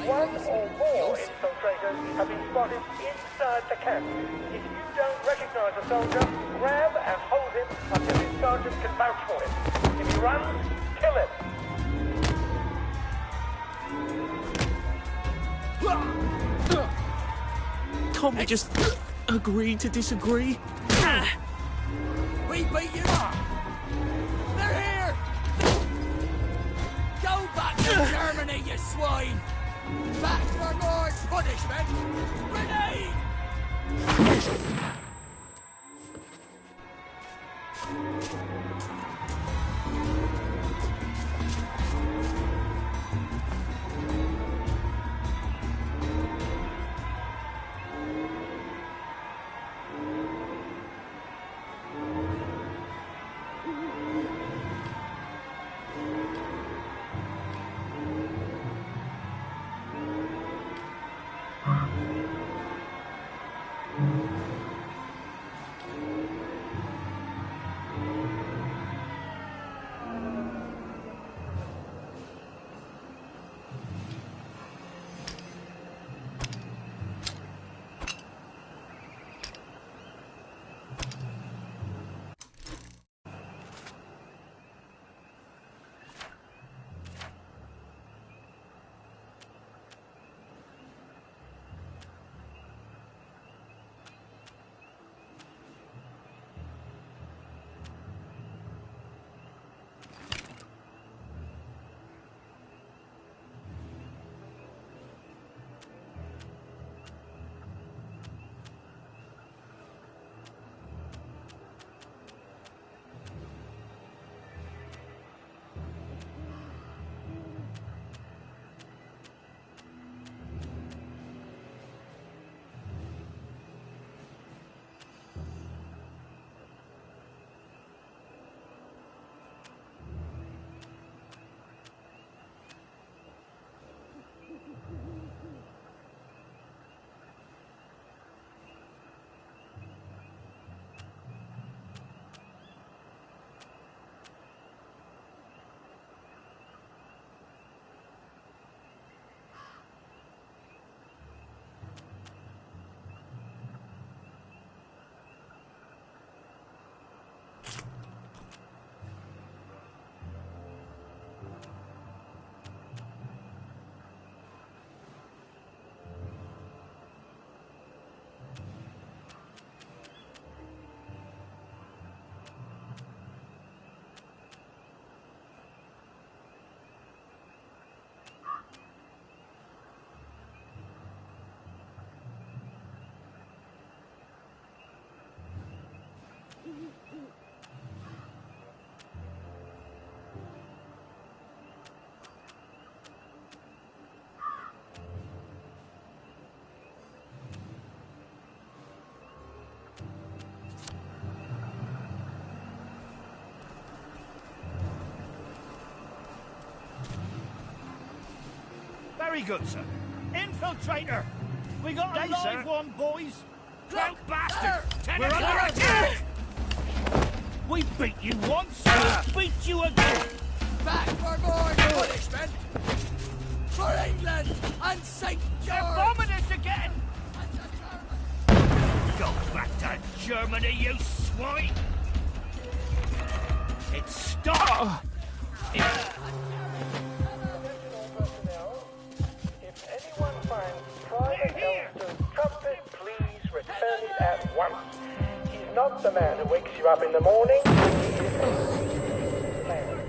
One or more infiltrators have been spotted inside the camp. If you don't recognize a soldier, grab and hold him until his sergeant can vouch for him. If he runs, kill him. Can't we just agree to disagree? We beat you! They're here! Go back to Germany, you swine! Back for more punishment! Grenade! Very good, sir. Infiltrator! We got a live one, boys! Drunk bastard! We're under attack! We beat you once, we'll beat you again! Back for more punishment! For England and St. George! They're bombing us again! Go back to Germany, you swine! It's stopped! If anyone finds Private Elston's trumpet, please return it at once. He's not the man who wakes you up in the morning. He is the man.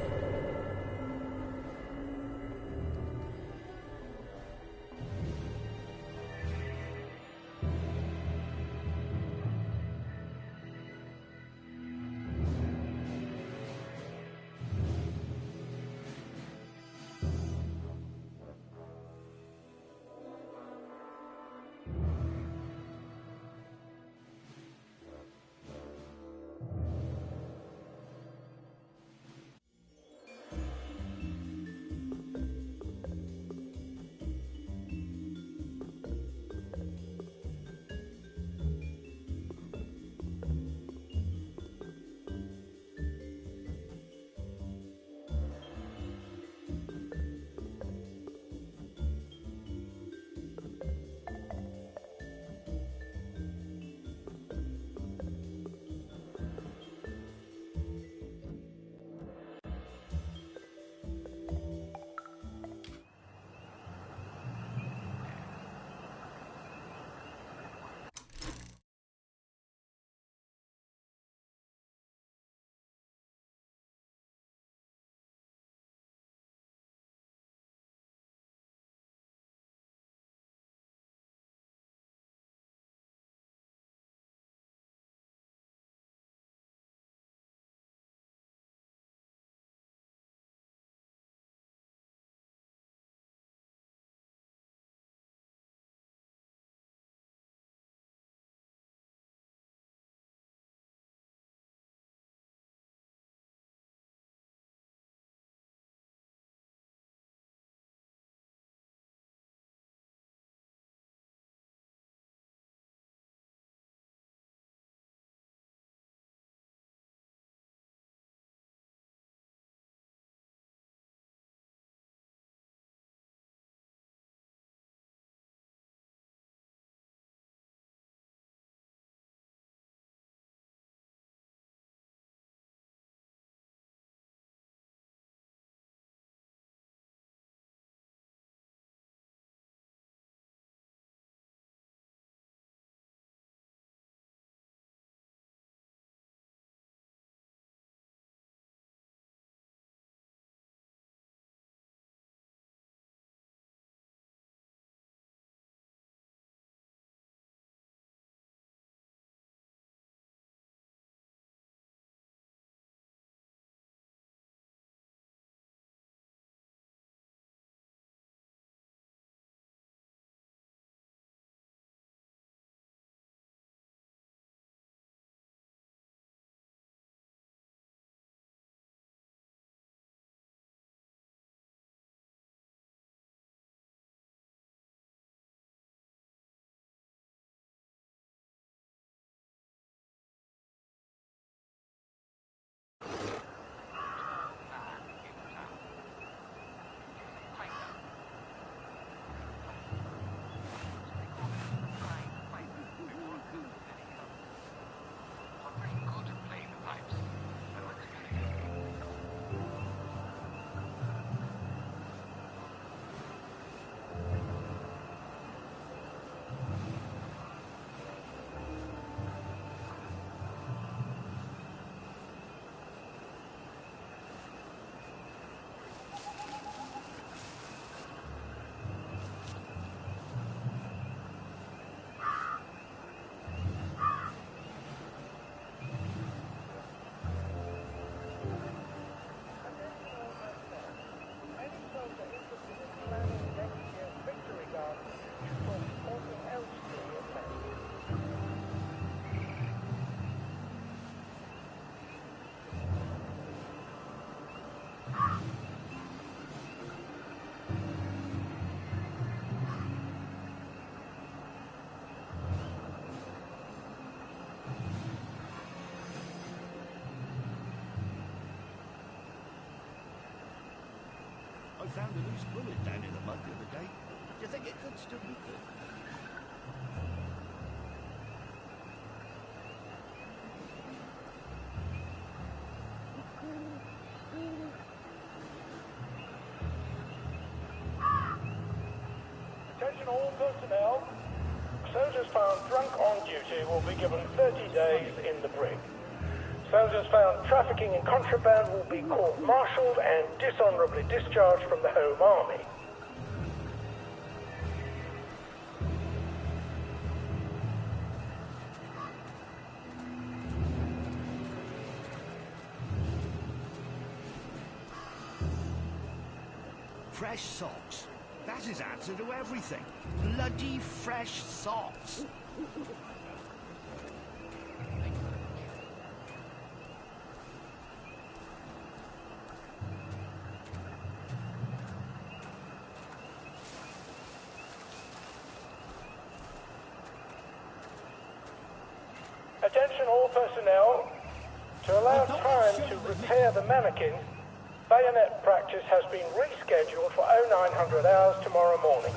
I found a loose bullet down in the mud the other day. Do you think it could still be good? Attention all personnel. Soldiers found drunk on duty will be given 30 days in the brig. Soldiers found trafficking in contraband will be court-martialed and dishonorably discharged from the Home Army. Fresh socks. That's his answer to everything. Bloody fresh socks. Attention all personnel. To allow time to repair the mannequin, bayonet practice has been rescheduled for 0900 hours tomorrow morning.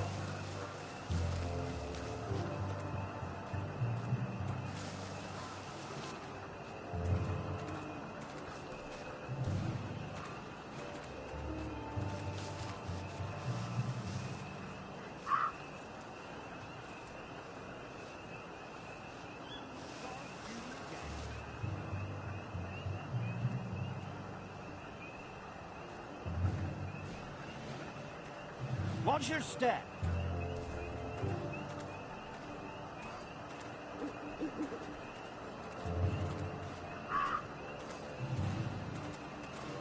Watch your step.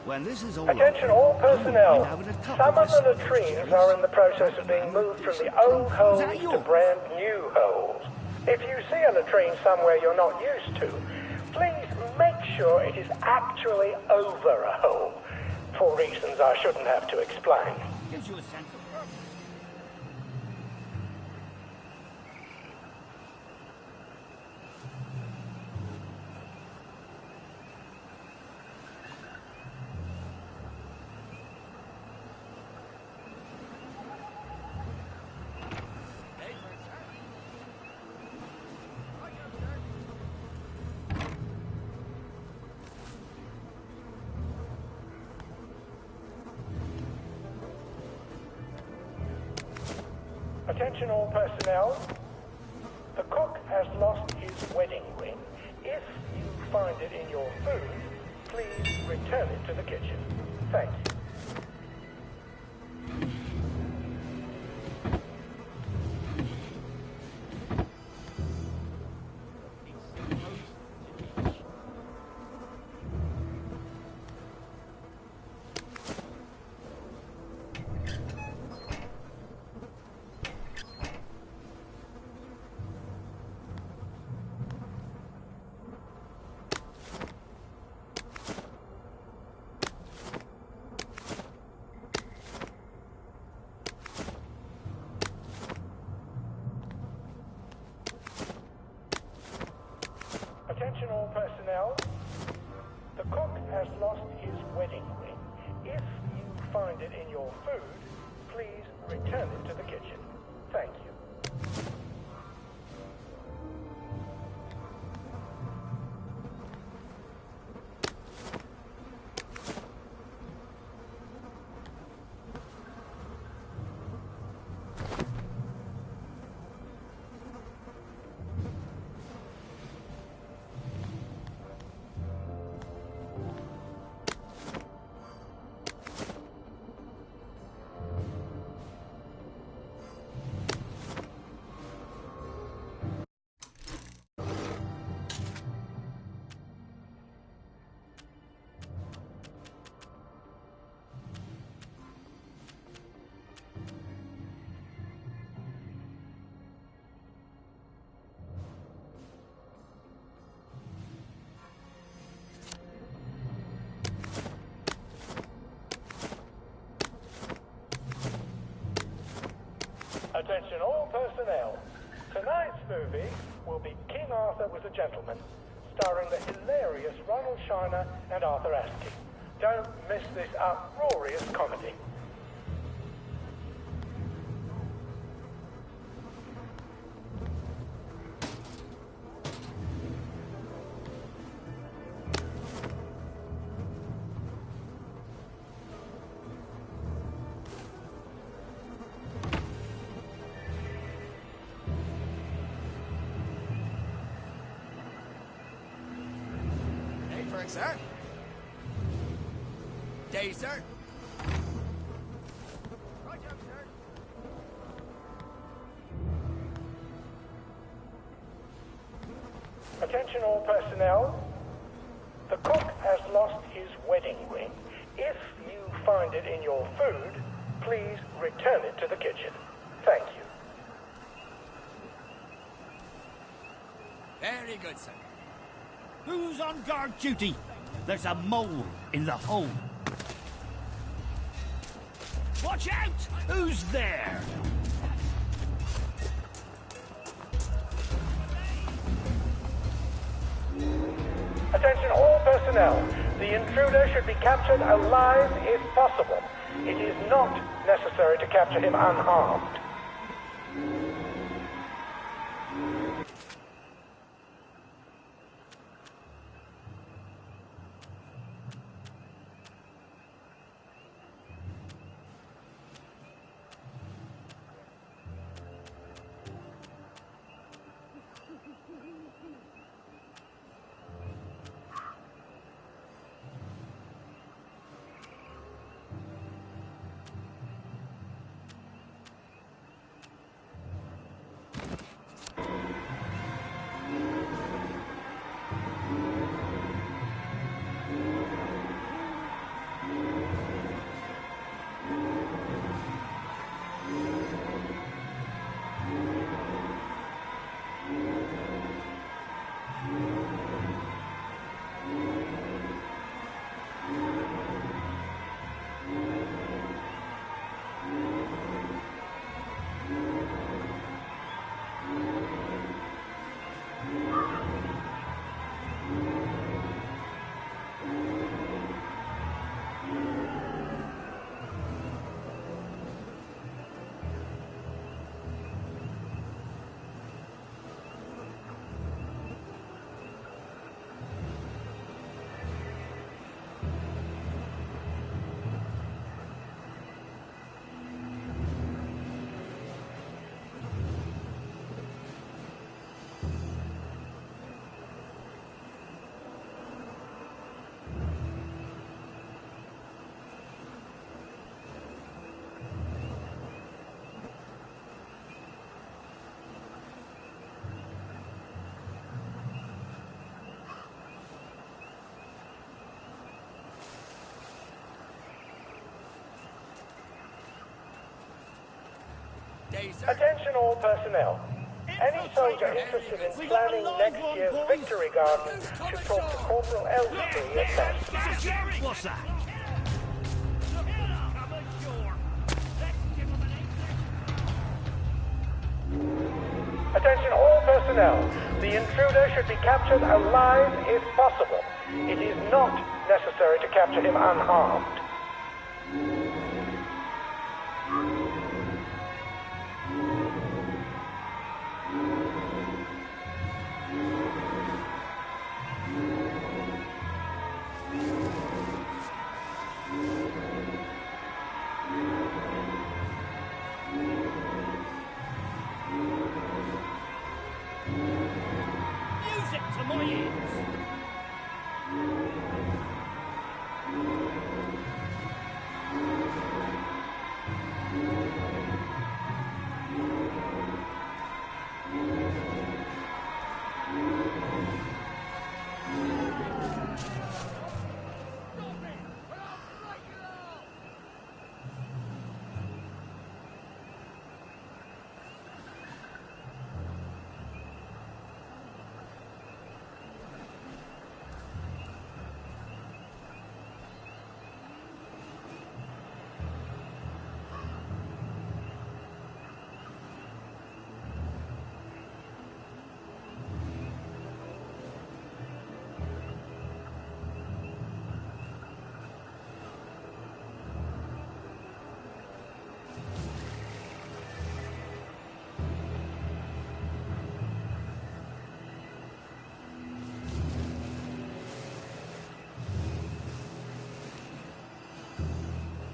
When this is all Attention over, all I'm personnel. having a couple Some of the of latrines are in the process of being moved from the old holes to brand new holes. If you see a latrine somewhere you're not used to, please make sure it is actually over a hole, for reasons I shouldn't have to explain. Gives you a sense of purpose. Attention all personnel. The cook has lost his wedding ring. If you find it in your food, please return it to the kitchen. Thank you. Attention all personnel. The cook has lost his wedding ring. If you find it in your food, please return it to the kitchen. Thank you. Attention all personnel. Tonight's movie will be King Arthur Was a Gentleman, starring the hilarious Ronald Shiner and Arthur Askey. Don't miss this uproarious comedy. work, sir. Day, sir. Right up, sir. Attention all personnel. The cook has lost his wedding ring. If you find it in your food, please return it to the kitchen. Thank you. Very good, sir. Who's on guard duty? There's a mole in the hole. Watch out! Who's there? Attention all personnel. The intruder should be captured alive if possible. It is not necessary to capture him unharmed. Day, sir. Attention all personnel. Any soldier interested in planning next year's Victory Garden should talk to Corporal Elstree at best. What's that? Attention all personnel. The intruder should be captured alive if possible. It is not necessary to capture him unharmed. Music to my ears.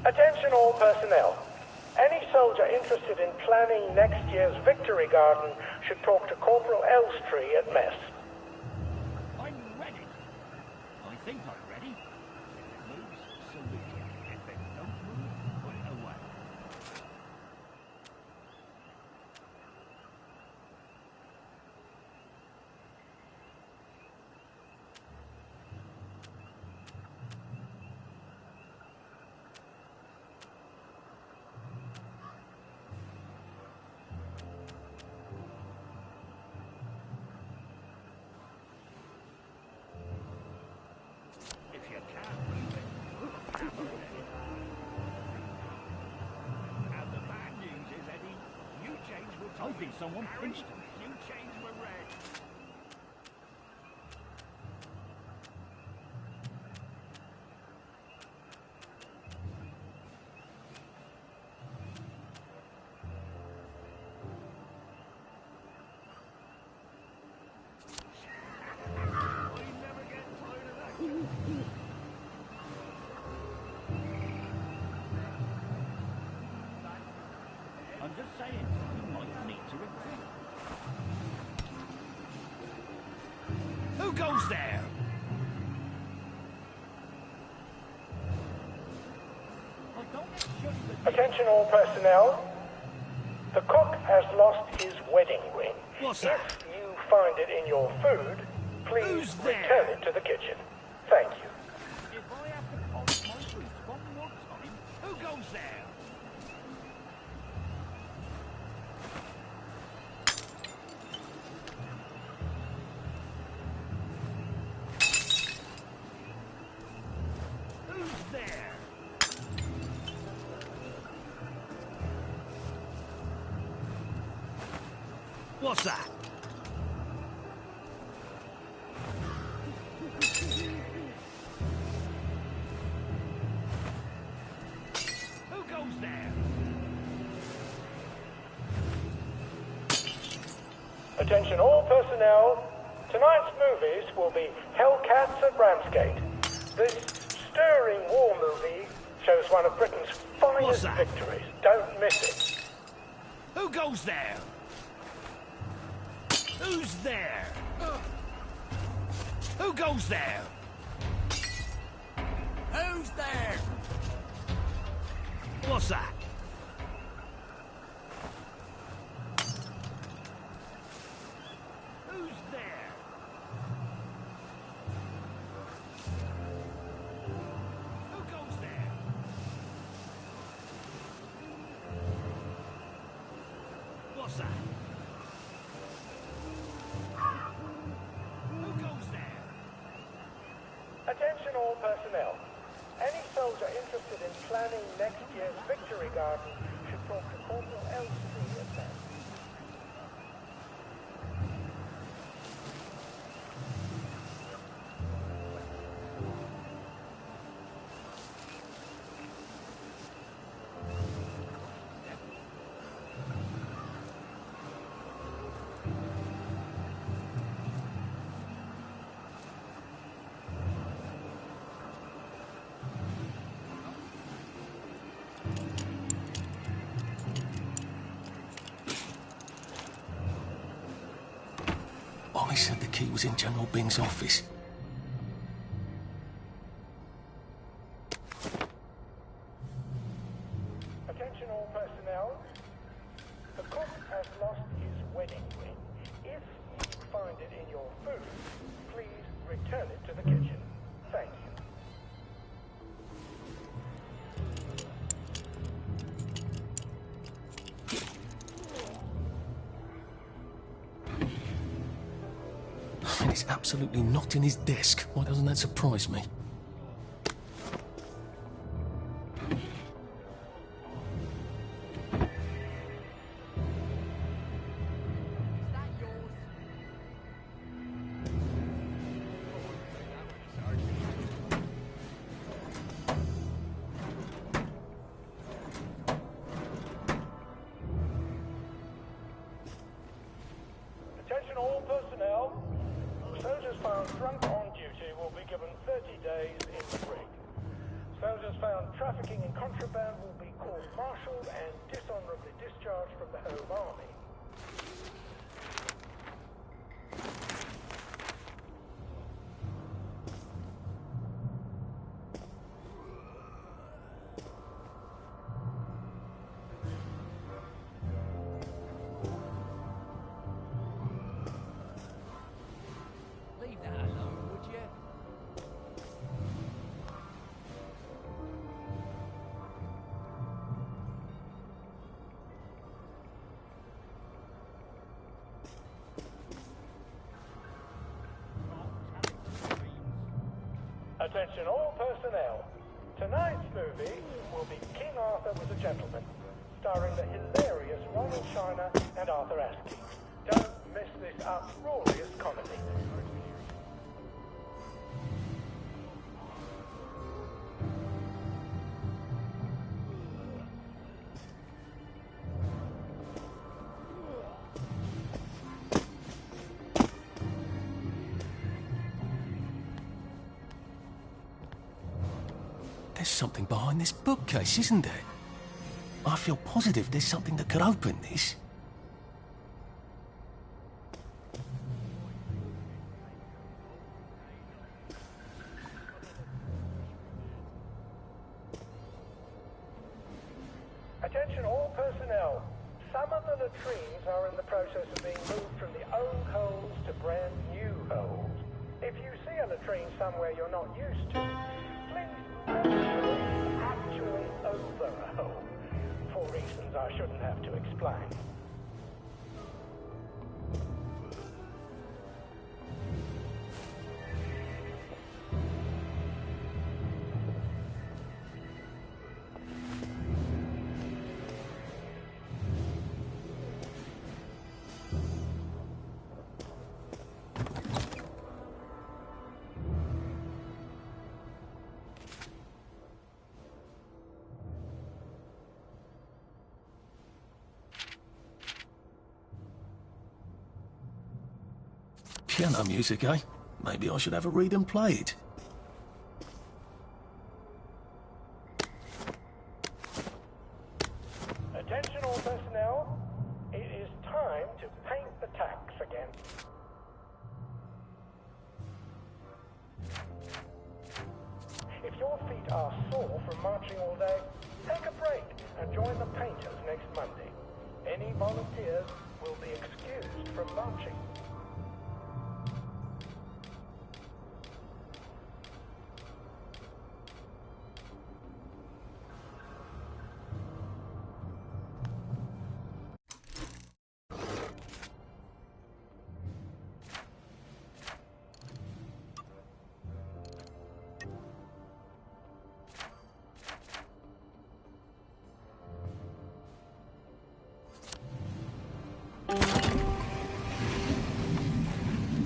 Attention all personnel. Any soldier interested in planning next year's Victory Garden should talk to Corporal Elstree at mess. I'm ready. I think I'm ready. If it moves, salute it. If it don't move, put it away. If you can't move it, hammer it, Eddie. And the bad news is, Eddie, you change were Tommy. I think someone pinched him. You change were red. I never get tired of that. I'm just saying, you might need to recruit. Who goes there? Well, don't get shut in the Attention all personnel. The cook has lost his wedding ring. What's that? If you find it in your food, please Who's there? return it to the kitchen. Thank you. If I have to polish my boots one more time, who goes there? Who's there? What's that? Who goes there? Attention all personnel. Tonight's movies will be Hellcats at Ramsgate. This stirring war movie shows one of Britain's What's finest that? victories. Don't miss it. Who goes there? Who's there? Who goes there? Who's there? What's that? Who's there? Who goes there? What's that? Who goes there? Attention all personnel. Any soldier interested in planning next year's Victory Garden should talk to Corporal Elstree at that. Ollie said the key was in General Bing's office. Attention all personnel. The cook has lost his wedding ring. If you find it in your food, please return it to the kitchen. Thank you. And it's absolutely not in his desk. Why doesn't that surprise me? Attention all personnel. Soldiers found drunk on duty will be given 30 days in the brig. Soldiers found trafficking in contraband will be court-martialed and dishonorably discharged from the Home Army. Attention all personnel. Tonight's movie will be King Arthur Was a Gentleman, starring the hilarious Ronald Shiner and Arthur Askey. Don't miss this uproarious comedy. There's something behind this bookcase, isn't there? I feel positive there's something that could open this. Attention all personnel. Some of the latrines are in the process of being moved from the old holes to brand new holes. If you see a latrine somewhere you're not used to, please actually over a hole, for reasons I shouldn't have to explain. Piano music, eh? Maybe I should have a read and play it. Attention all personnel. It is time to paint the tacks again. If your feet are sore from marching all day, take a break and join the painters next Monday. Any volunteers will be excused from marching.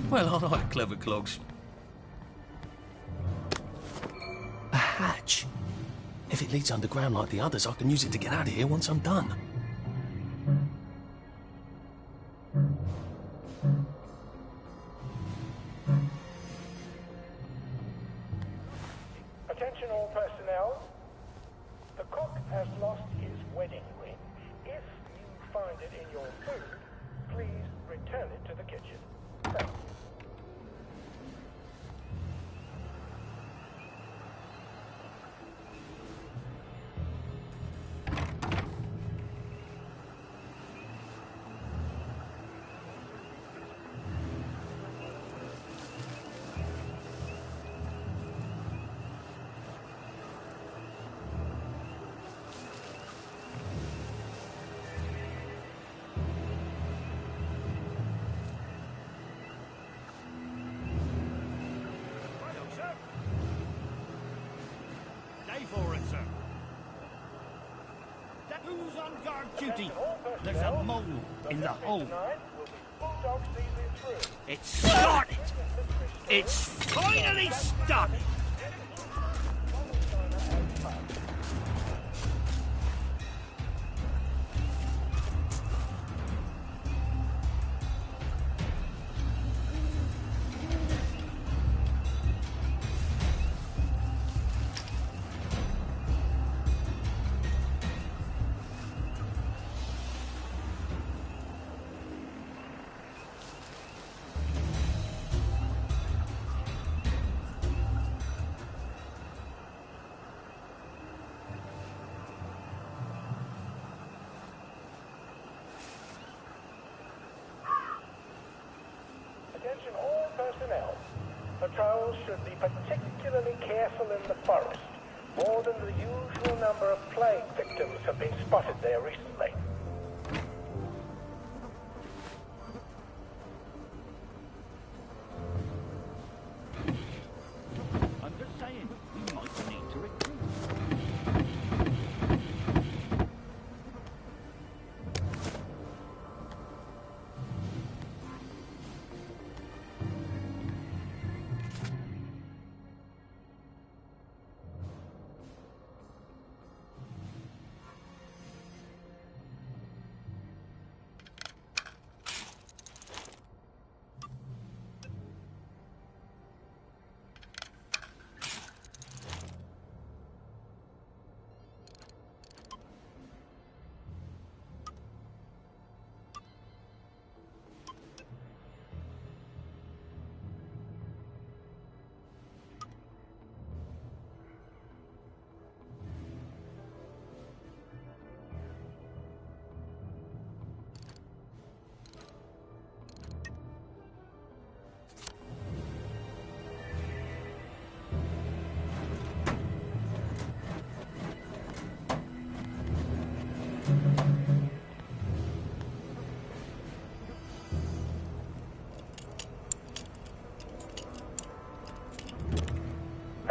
Well, all right, clever clogs. A hatch. If it leads underground like the others, I can use it to get out of here once I'm done. Attention all personnel. The cook has lost his wedding ring. If you find it in your food, please return it to the kitchen. Thank you. For it, sir. Who's on guard duty? There's a mole in the hole. It's started! It's finally started! Attention all personnel. Patrols should be particularly careful in the forest. More than the usual number of plague victims have been spotted there recently. I'm just saying.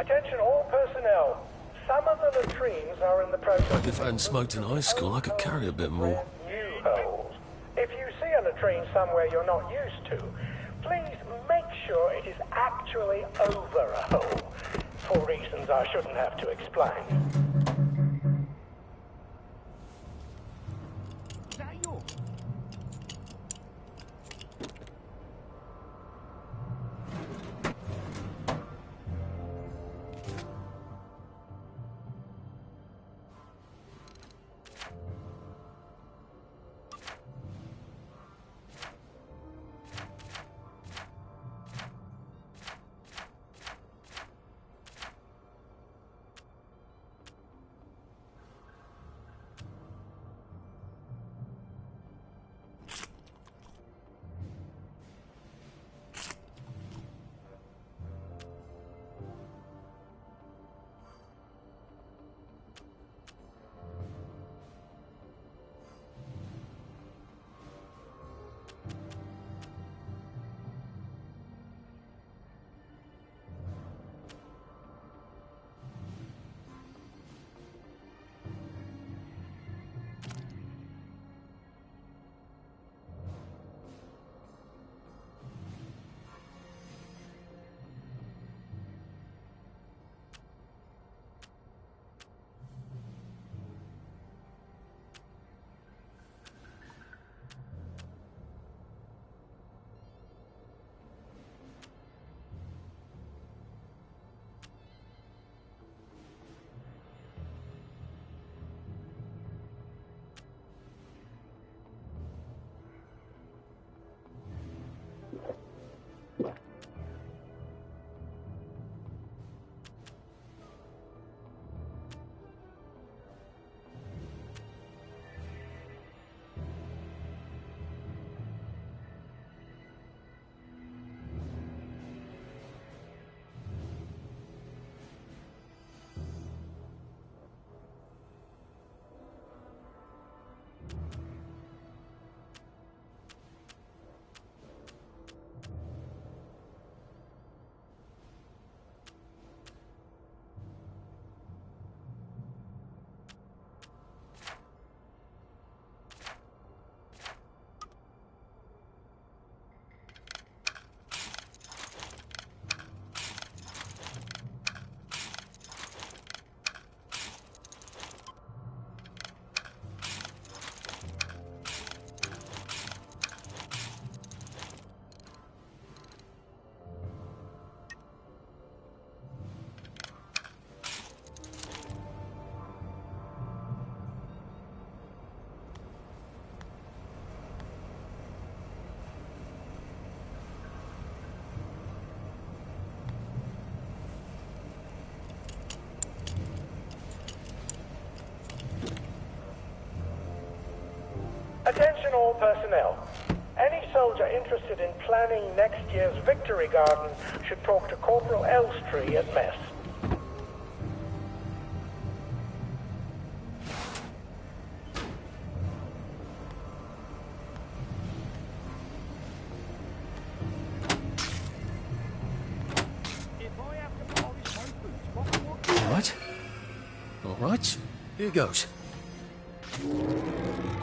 Attention all personnel. Some of the latrines are in the process. If I hadn't smoked in high school, I could carry a bit more. New holes. If you see a latrine somewhere you're not used to, please make sure it is actually over a hole, for reasons I shouldn't have to explain. Is that yours? Attention all personnel. Any soldier interested in planning next year's Victory Garden should talk to Corporal Elstree at mess. All right. Here goes.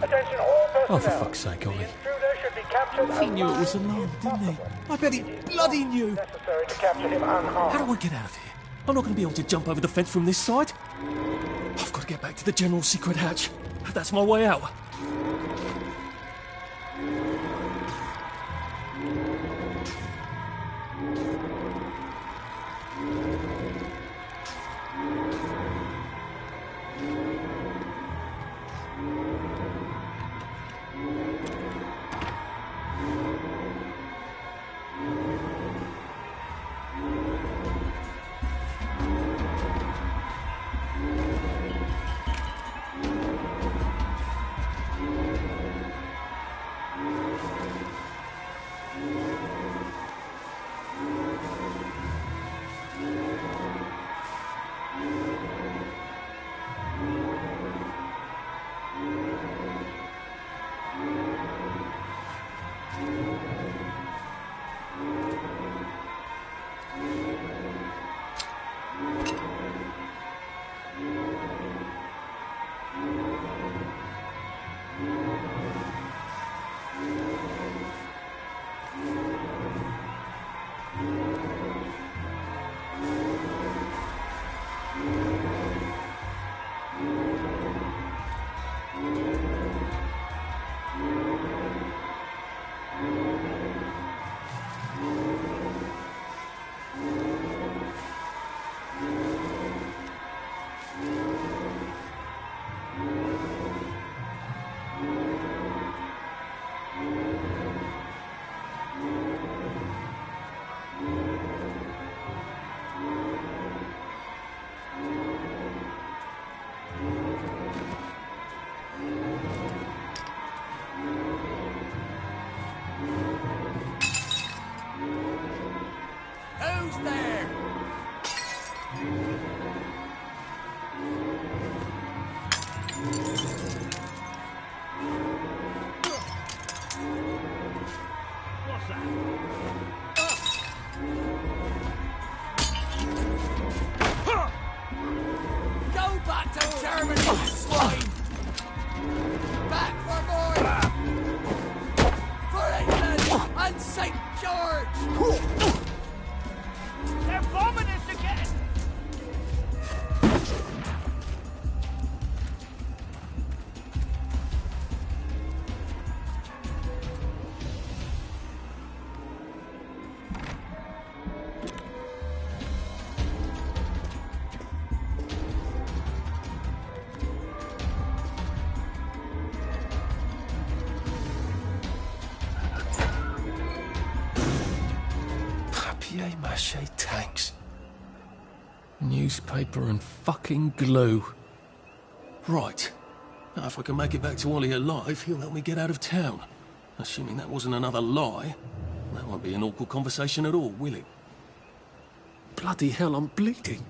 Attention all personnel. Oh, for fuck's sake, Ollie. The intruder should be captured He knew it was alarmed, didn't he? I bet he bloody knew. necessary to capture him unharmed. How do I get out of here? I'm not going to be able to jump over the fence from this side. I've got to get back to the general secret hatch. That's my way out. What's that? Go back to Germany, you swine! Back for more! For England and St. George! They're bombing us again! Papier-mâché tanks. Newspaper and fucking glue. Right. Now, if I can make it back to Ollie alive, he'll help me get out of town. Assuming that wasn't another lie, that won't be an awkward conversation at all, will it? Bloody hell, I'm bleeding.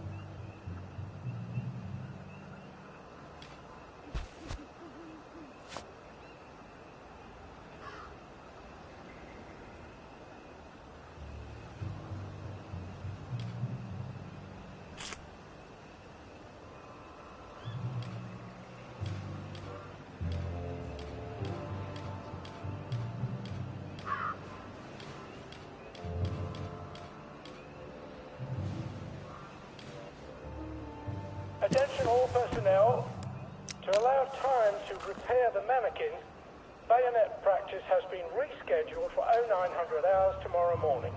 Attention all personnel. To allow time to repair the mannequin, bayonet practice has been rescheduled for 0900 hours tomorrow morning.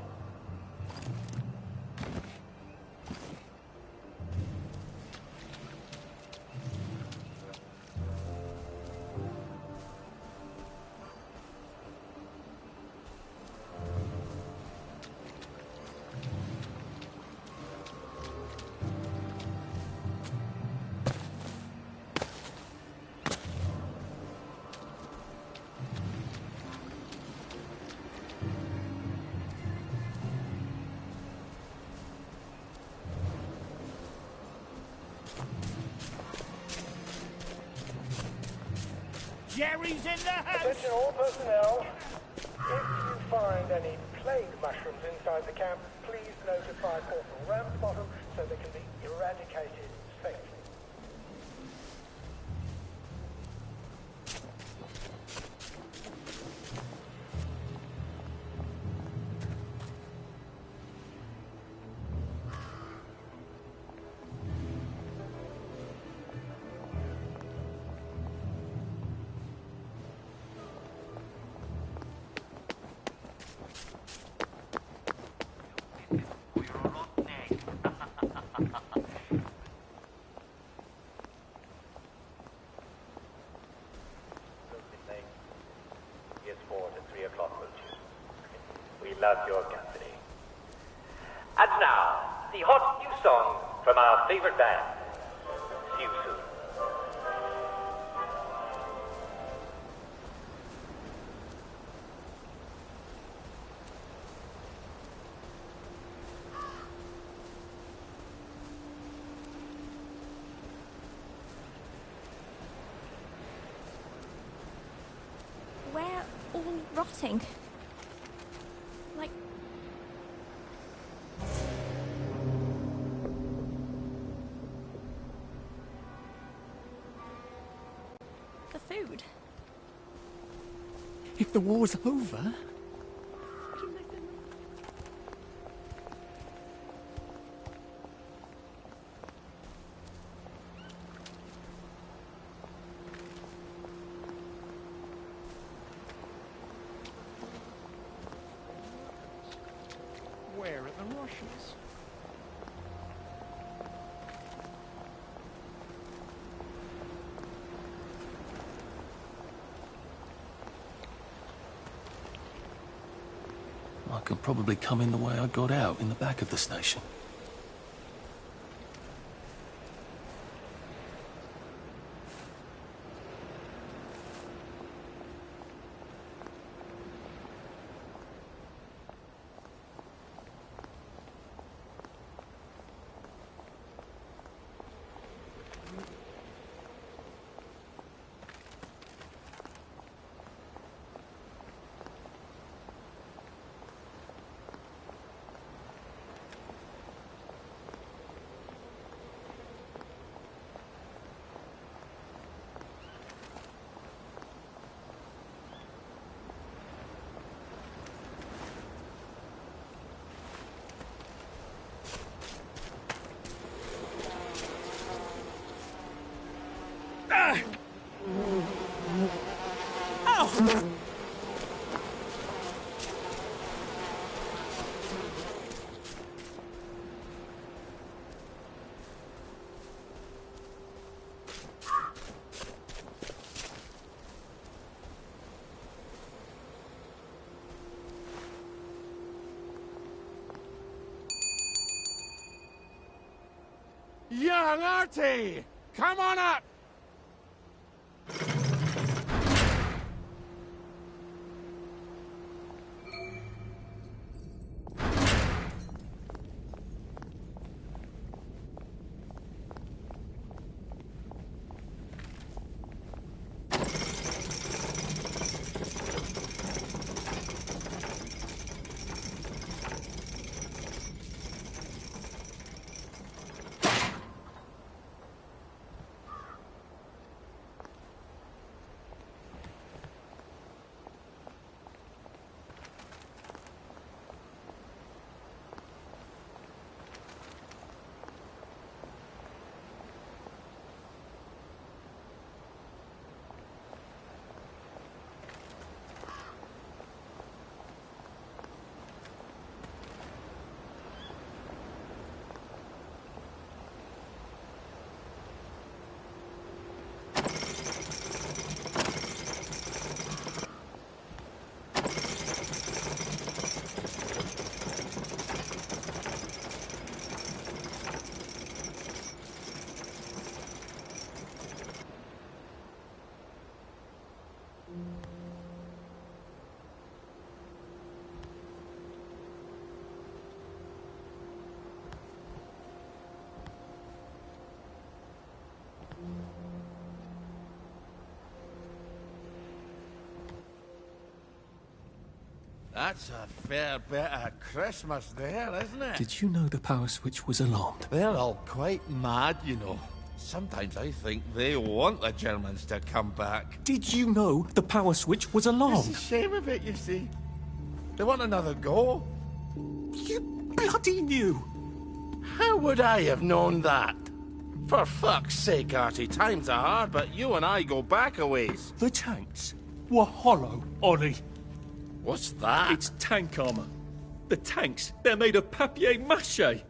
Jerry's in the house! Attention all personnel. If you find any plague mushrooms inside the camp, please notify Corporal Ramsbottom so they can be eradicated safely. Love your company. And now, the hot new song from our favorite band, See You Soon. We're all rotting. Like... the food. If the war's over... Where are the Russians? I could probably come in the way I got out, in the back of the station. Young Artie! Come on up! That's a fair bit of Christmas there, isn't it? Did you know the power switch was alarmed? They're all quite mad, you know. Sometimes I think they want the Germans to come back. Did you know the power switch was It's alarmed? a shame of it, you see. They want another go. You bloody knew! How would I have known that? For fuck's sake, Artie, times are hard, but you and I go back a ways. The tanks were hollow, Ollie. What's that? It's tank armor. The tanks, they're made of papier-mâché.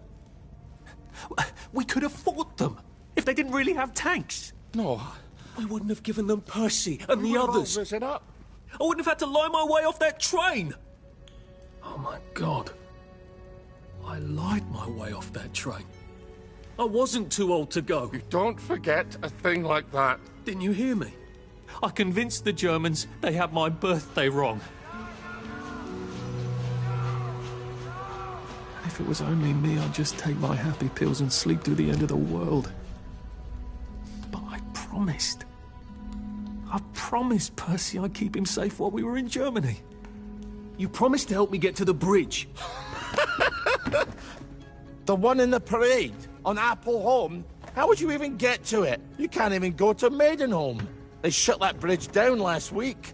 We could have fought them if they didn't really have tanks. No. We wouldn't have given them Percy and the others. It up. I wouldn't have had to lie my way off that train. Oh my God. I lied my way off that train. I wasn't too old to go. You don't forget a thing like that. Didn't you hear me? I convinced the Germans they had my birthday wrong. If it was only me, I'd just take my happy pills and sleep through the end of the world. But I promised. I promised Percy I'd keep him safe while we were in Germany. You promised to help me get to the bridge. The one in the parade on Appleholme? How would you even get to it? You can't even go to Maidenholm. They shut that bridge down last week.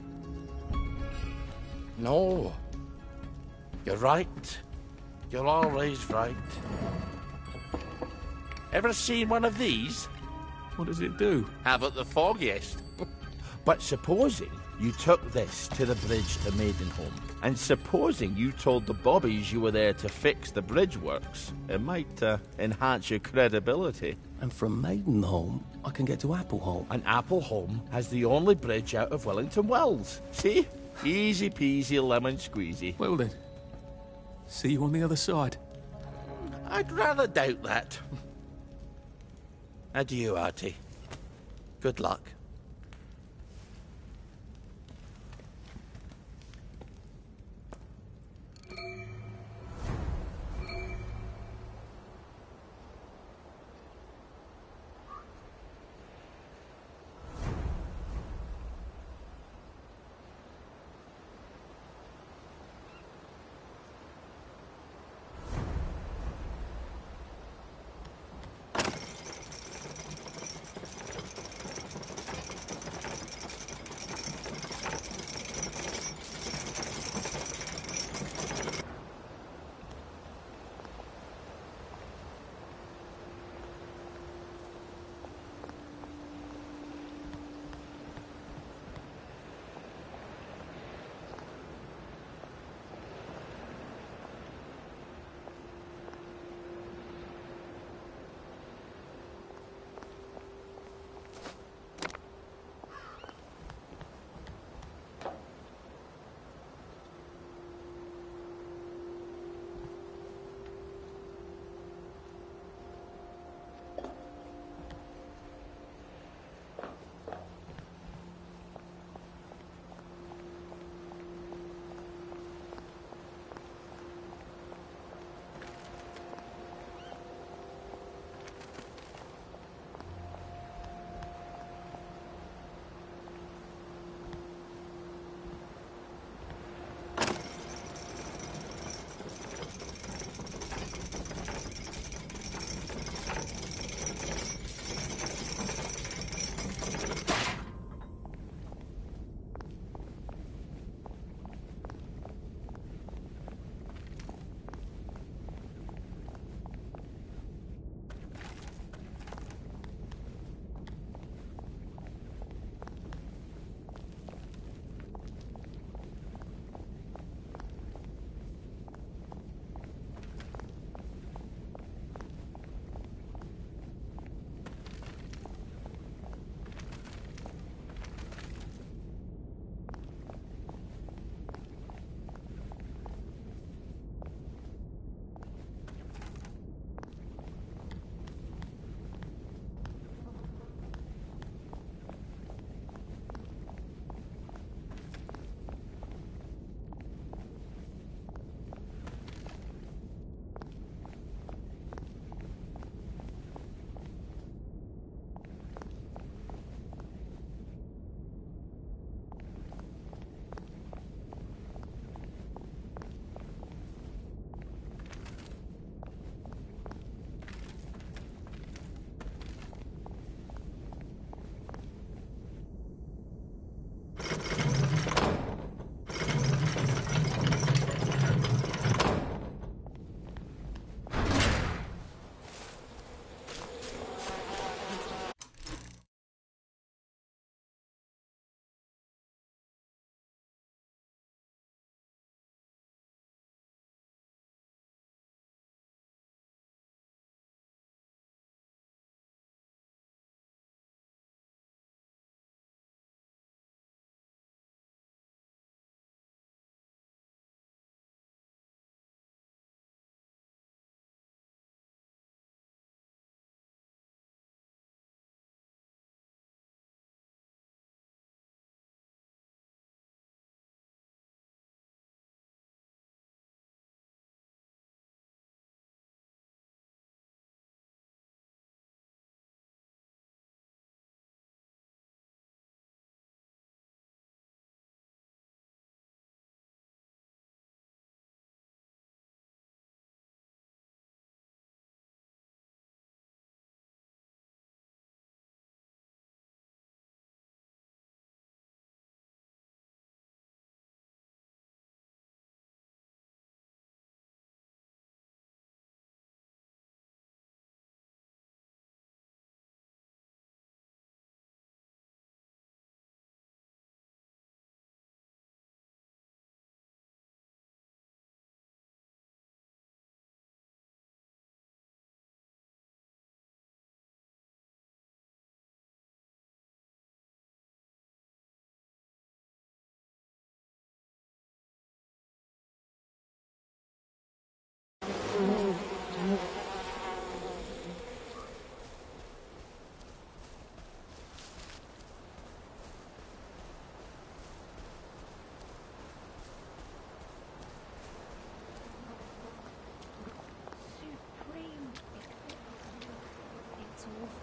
No. You're right. You're always right. Ever seen one of these? What does it do? Haven't the foggiest. But supposing you took this to the bridge to Maidenholm, and supposing you told the bobbies you were there to fix the bridge works, it might enhance your credibility. And from Maidenholm, I can get to Appleholme. And Appleholme has the only bridge out of Wellington Wells. See? Easy peasy lemon squeezy. Well then, see you on the other side. I'd rather doubt that. Adieu, Artie. Good luck.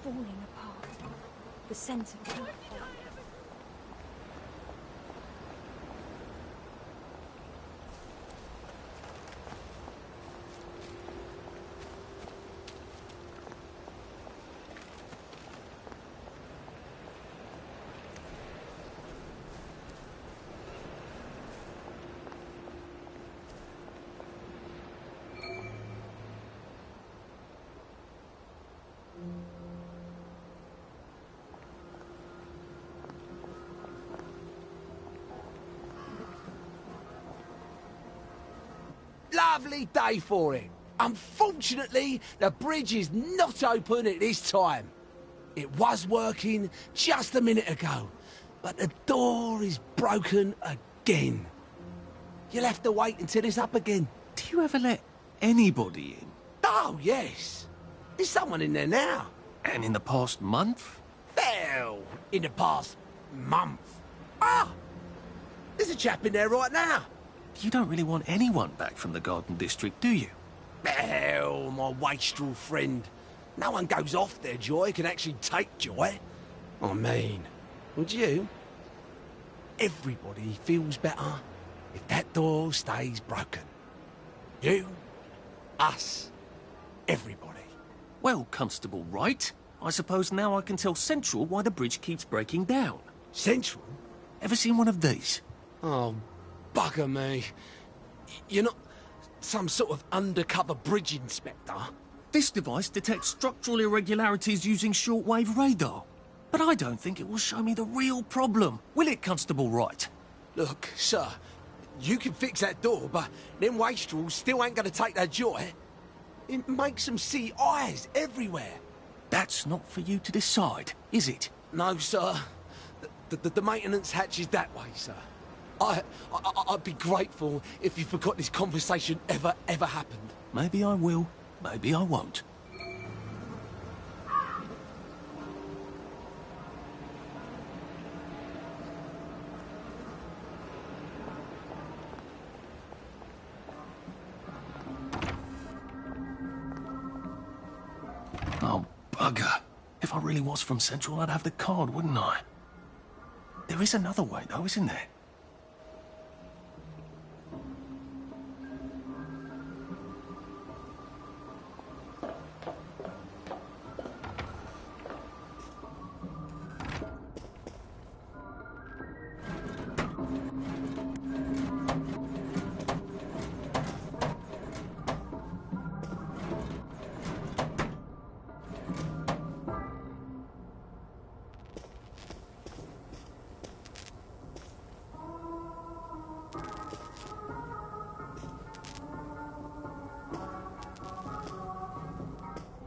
falling apart. The sense of people. Lovely day for it. Unfortunately, the bridge is not open at this time. It was working just a minute ago, but the door is broken again. You'll have to wait until it's up again. Do you ever let anybody in? Oh, yes. There's someone in there now. And in the past month? Well, in the past month. Ah! There's a chap in there right now. You don't really want anyone back from the Garden District, do you? Well, my wastrel friend. No one goes off their joy can actually take joy. I mean, would you? Everybody feels better if that door stays broken. You, us, everybody. Well, Constable Wright, I suppose now I can tell Central why the bridge keeps breaking down. Central? Ever seen one of these? Oh, bugger me. You're not some sort of undercover bridge inspector? This device detects structural irregularities using shortwave radar. But I don't think it will show me the real problem. Will it, Constable Wright? Look, sir, you can fix that door, but them wastrels still ain't gonna take their joy. It makes them see eyes everywhere. That's not for you to decide, is it? No, sir. The maintenance hatch is that way, sir. I'd be grateful if you forgot this conversation ever happened. Maybe I will, maybe I won't. Oh, bugger. If I really was from Central, I'd have the card, wouldn't I? There is another way, though, isn't there?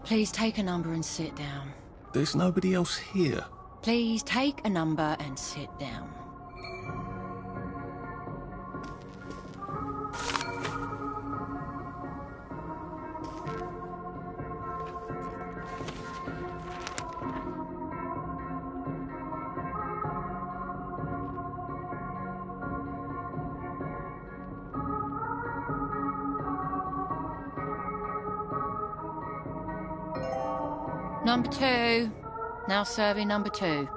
Please take a number and sit down. There's nobody else here. Please take a number and sit down. Number 2. Now serving number 2.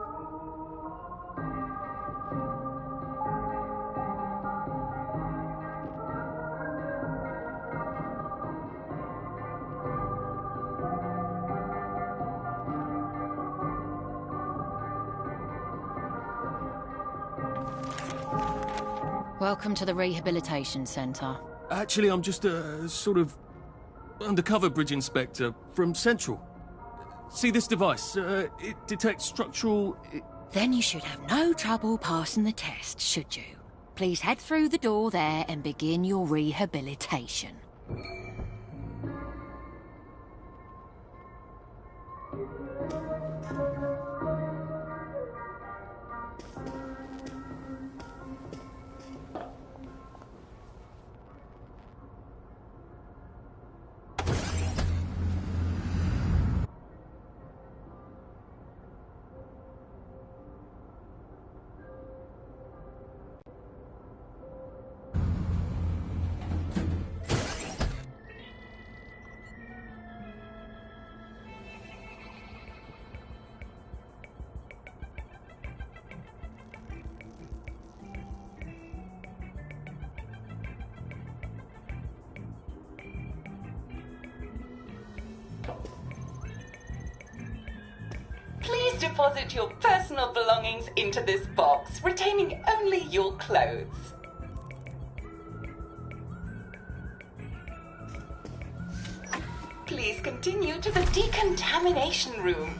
Welcome to the Rehabilitation Centre. Actually, I'm just a sort of undercover bridge inspector from Central. See this device? It detects structural... Then you should have no trouble passing the test, should you? Please head through the door there and begin your rehabilitation. Please deposit your personal belongings into this box, retaining only your clothes. Please continue to the decontamination room.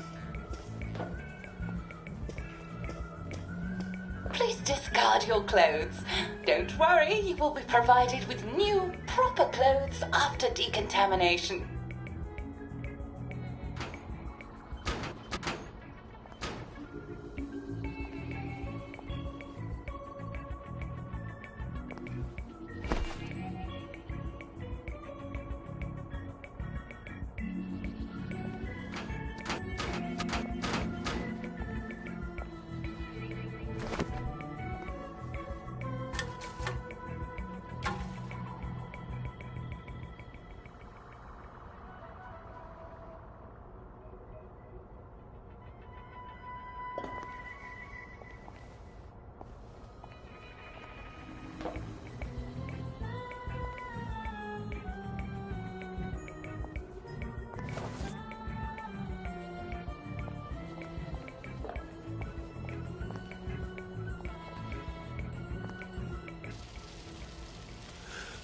Please discard your clothes. Don't worry, you will be provided with new, proper clothes after decontamination.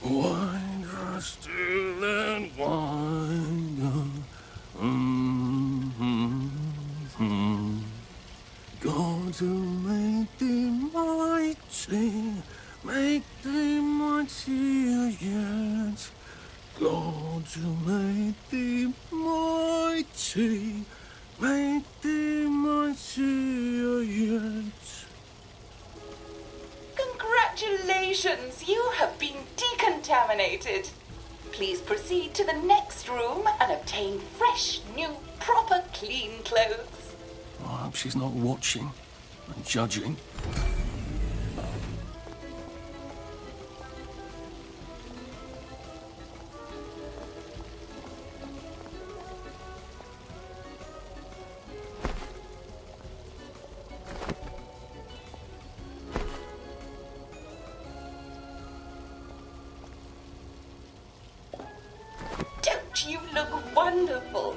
Wine are still and wine. God to make thee mighty, make thee mightier yet. God to make thee mighty, make thee mightier yet. Congratulations, you have been decontaminated. Please proceed to the next room and obtain fresh, new, proper, clean clothes. I hope she's not watching and judging. Don't you look wonderful?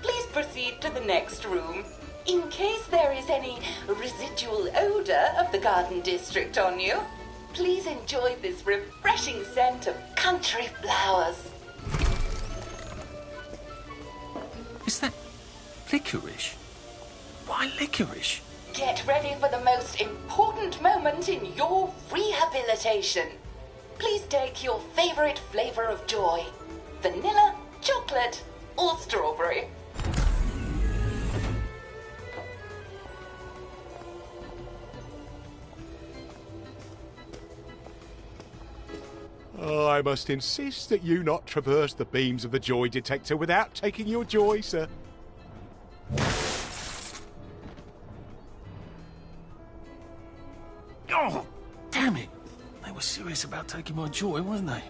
Please proceed to the next room. In case there is any residual odor of the Garden District on you, please enjoy this refreshing scent of country flowers. Is that licorice? Why licorice? Get ready for the most important moment in your rehabilitation. Please take your favorite flavor of joy. Vanilla, chocolate, or strawberry. I must insist that you not traverse the beams of the joy detector without taking your joy, sir. Oh, damn it. They were serious about taking my joy, weren't they?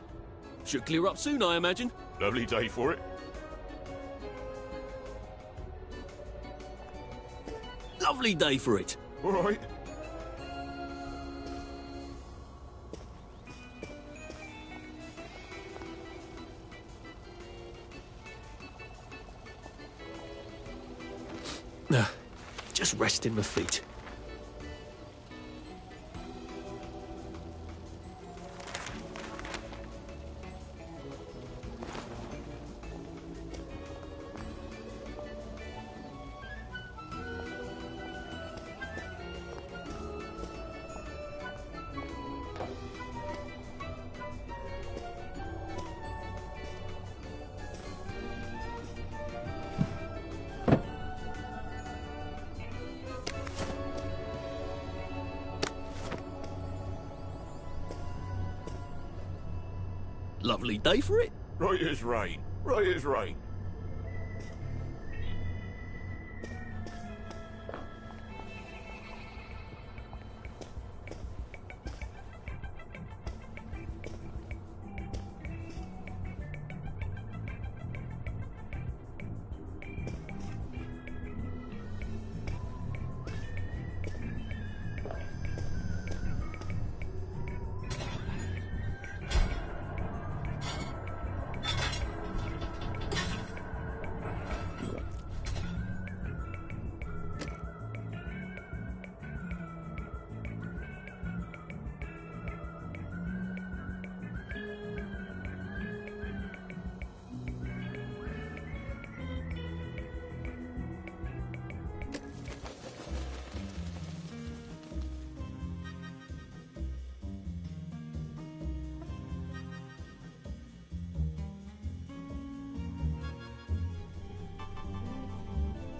Should clear up soon, I imagine. Lovely day for it. Lovely day for it. All right. Just resting my feet. Lovely day for it. Right as rain. Right as rain.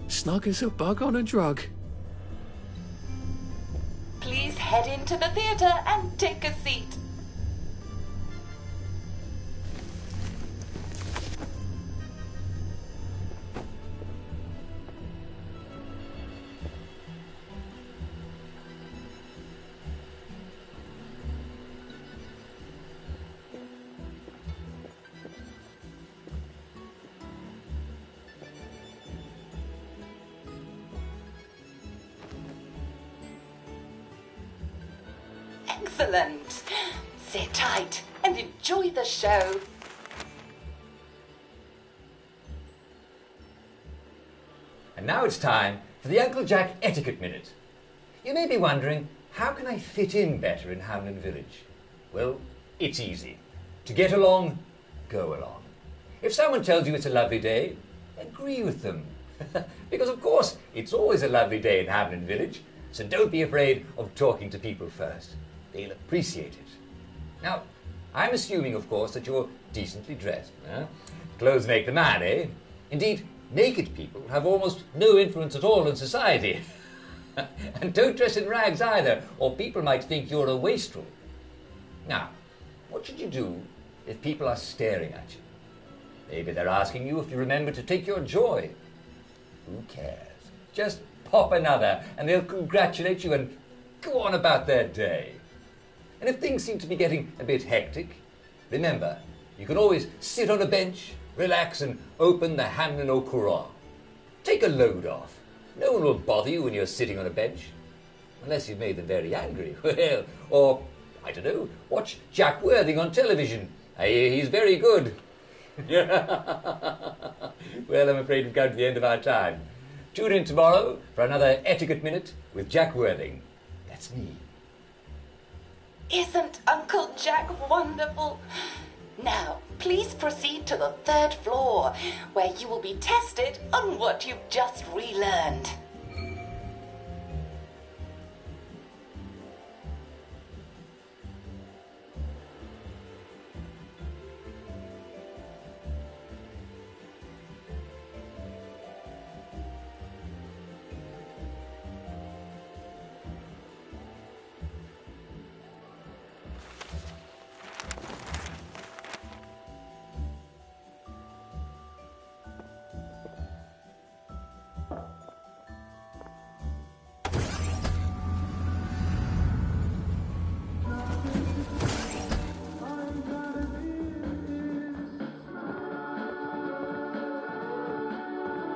Snug as a bug on a drug. Please head into the theatre and take a seat. Excellent. Sit tight and enjoy the show. And now it's time for the Uncle Jack Etiquette Minute. You may be wondering, how can I fit in better in Hamlin Village? Well, it's easy. To get along, go along. If someone tells you it's a lovely day, agree with them. Because of course, it's always a lovely day in Hamlin Village, so don't be afraid of talking to people first. They'll appreciate it. Now, I'm assuming, of course, that you're decently dressed. Clothes make the man, eh? Indeed, naked people have almost no influence at all in society. And don't dress in rags either, or people might think you're a wastrel. Now, what should you do if people are staring at you? Maybe they're asking you if you remember to take your joy. Who cares? Just pop another, and they'll congratulate you and go on about their day. And if things seem to be getting a bit hectic, remember, you can always sit on a bench, relax and open the Hamlin au Courant. Take a load off. No one will bother you when you're sitting on a bench. Unless you've made them very angry. Well, or, I don't know, watch Jack Worthing on television. I hear he's very good. Well, I'm afraid we've come to the end of our time. Tune in tomorrow for another Etiquette Minute with Jack Worthing. That's me. Isn't Uncle Jack wonderful? Now, please proceed to the 3rd floor, where you will be tested on what you've just relearned.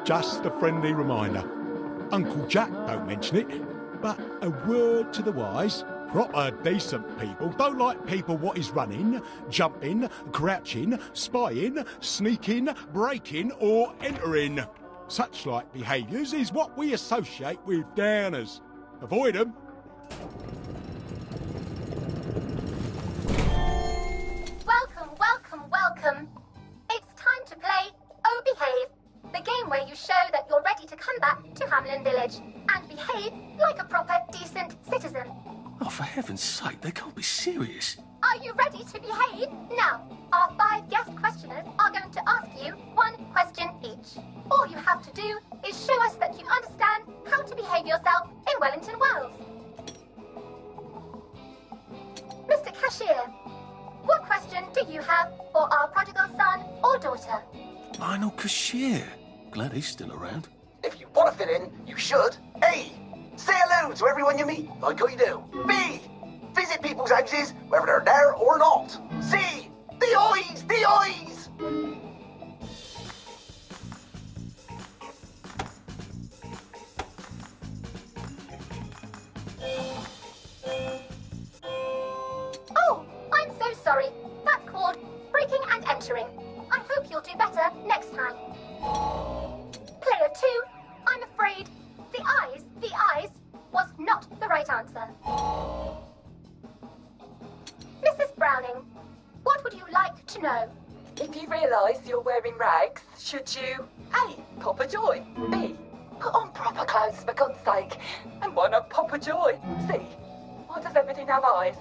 Just a friendly reminder. Uncle Jack don't mention it, but a word to the wise. Proper decent people don't like people what is running, jumping, crouching, spying, sneaking, breaking or entering. Such like behaviours is what we associate with downers. Avoid them. Welcome, welcome, welcome. It's time to play Oh Behave, the game where you show that you're ready to come back to Hamlin Village and behave like a proper, decent citizen. Oh, for heaven's sake, they can't be serious. Are you ready to behave? Now, our 5 guest questioners are going to ask you 1 question each. All you have to do is show us that you understand how to behave yourself in Wellington, Wales. Mr. Cashier, what question do you have for our prodigal son or daughter? Lionel Cashier. Glad he's still around. If you want to fit in, you should. A. Say hello to everyone you meet, like I do. B. Visit people's houses, whether they're there or not. C. The eyes! The eyes! Oh, I'm so sorry. That's called breaking and entering. I hope you'll do better next time. Player 2, I'm afraid the eyes was not the right answer. Mrs. Browning, what would you like to know? If you realise you're wearing rags, should you A. Pop a joy, B. Put on proper clothes for God's sake, and why not pop a joy? C. Why does everything have eyes?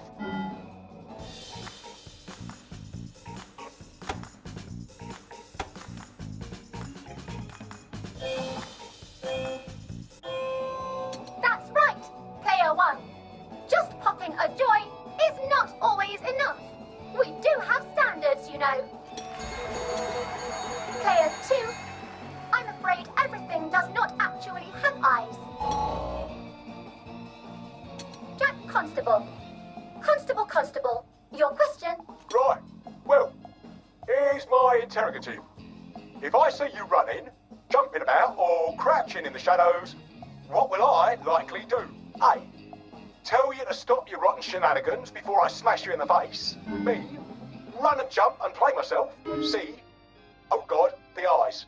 Constable. Constable, your question? Right. Well, here's my interrogative. If I see you running, jumping about, or crouching in the shadows, what will I likely do? A. Tell you to stop your rotten shenanigans before I smash you in the face. B. Run and jump and play myself. C. Oh God, the eyes.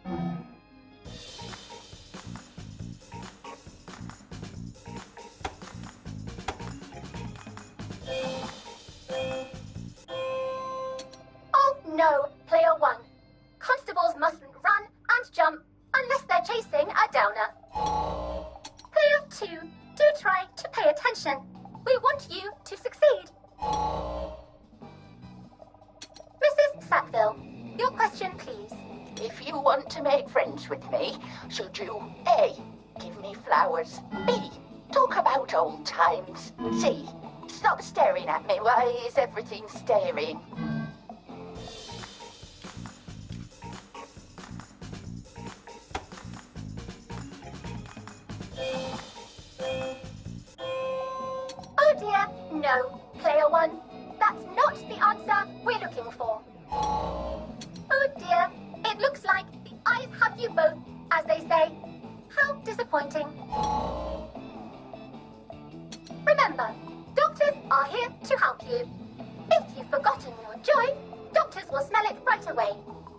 Oh no, player 1. Constables mustn't run and jump unless they're chasing a downer. Player 2, do try to pay attention. We want you to succeed. Mrs. Sackville, your question please. If you want to make friends with me, should you A. Give me flowers, B. Talk about old times, C. Stop staring at me, why is everything staring? Oh dear, no, player 1. That's not the answer we're looking for. Oh dear, it looks like the eyes have you both, as they say. How disappointing. Remember, doctors are here to help you. If you've forgotten your joy, doctors will smell it right away,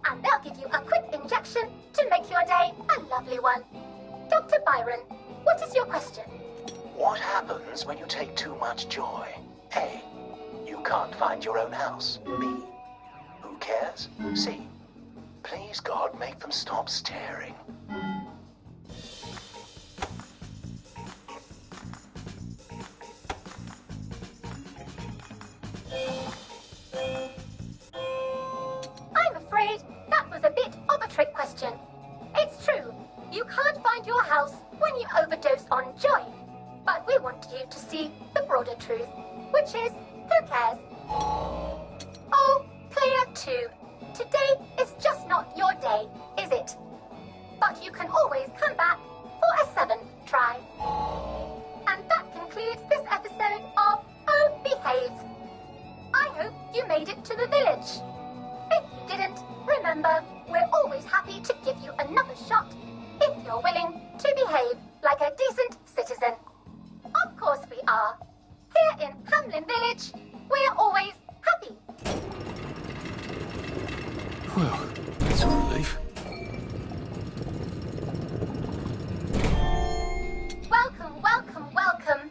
and they'll give you a quick injection to make your day a lovely one. Dr. Byron, what is your question? What happens when you take too much joy? A. You can't find your own house. B. Who cares? C. Please, God, make them stop staring. I'm afraid that was a bit of a trick question. It's true, you can't find your house when you overdose on joy. But we want you to see the broader truth, which is, who cares? Oh, player 2, today is just not your day, is it? But you can always come back for a 7th try. And that concludes this episode of Oh Behave. I hope you made it to the village. If you didn't, remember, we're always happy to give you another shot if you're willing to behave like a decent citizen. Of course we are. Here in Hamlin Village, we're always happy. Well, that's a relief. Welcome.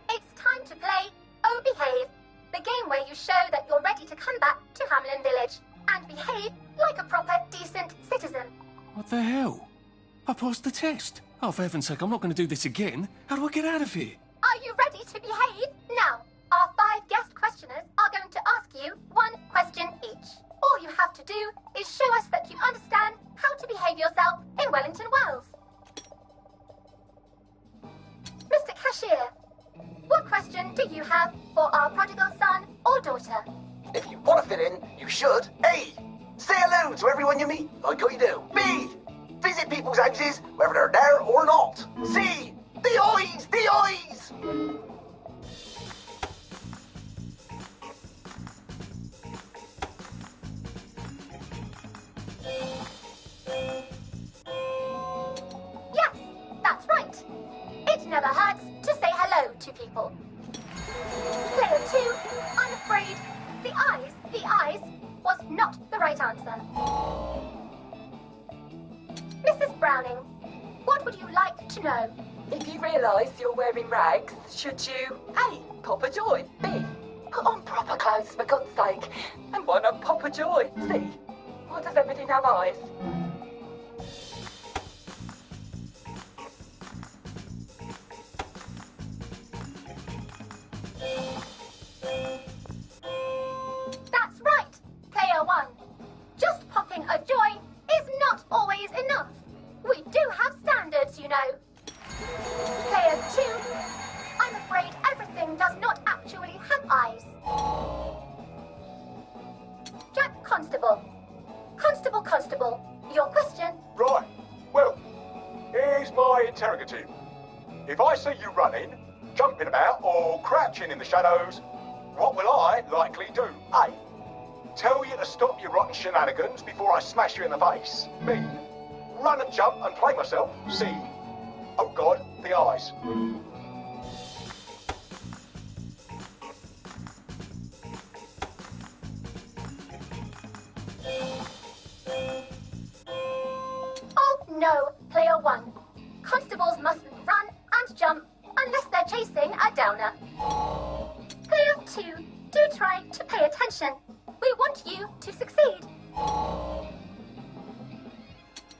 It's time to play Oh Behave, the game where you show that you're ready to come back to Hamlin Village and behave like a proper, decent citizen. What the hell? I passed the test. Oh, for heaven's sake, I'm not going to do this again. How do I get out of here? Are you ready to behave? Now, our 5 guest questioners are going to ask you 1 question each. All you have to do is show us that you understand how to behave yourself in Wellington Wells. Mr. Cashier, what question do you have for our prodigal son or daughter? If you want to fit in, you should. A. Say hello to everyone you meet, like you do. B. Visit people's houses, whether they're there or not. C. The eyes! The eyes! Yes, that's right. It never hurts to say hello to people. Player 2, I'm afraid the eyes was not the right answer. Mrs. Browning, what would you like to know? If you realise you're wearing rags, should you A. Pop a joy, B. Put on proper clothes for God's sake, and why not pop a joy, C. Why does everything have eyes? That's right, player 1. Just popping a joy is not always enough. We do have standards, you know. Player 2, I'm afraid everything does not actually have eyes. Jack Constable. Constable, your question? Right. Well, here's my interrogative. If I see you running, jumping about or crouching in the shadows, what will I likely do? A. Tell you to stop your rotten shenanigans before I smash you in the face. B. Run and jump and play myself. C. Oh God, the eyes. Oh no, player 1. Constables mustn't run and jump unless they're chasing a downer. Player 2, do try to pay attention. We want you to succeed.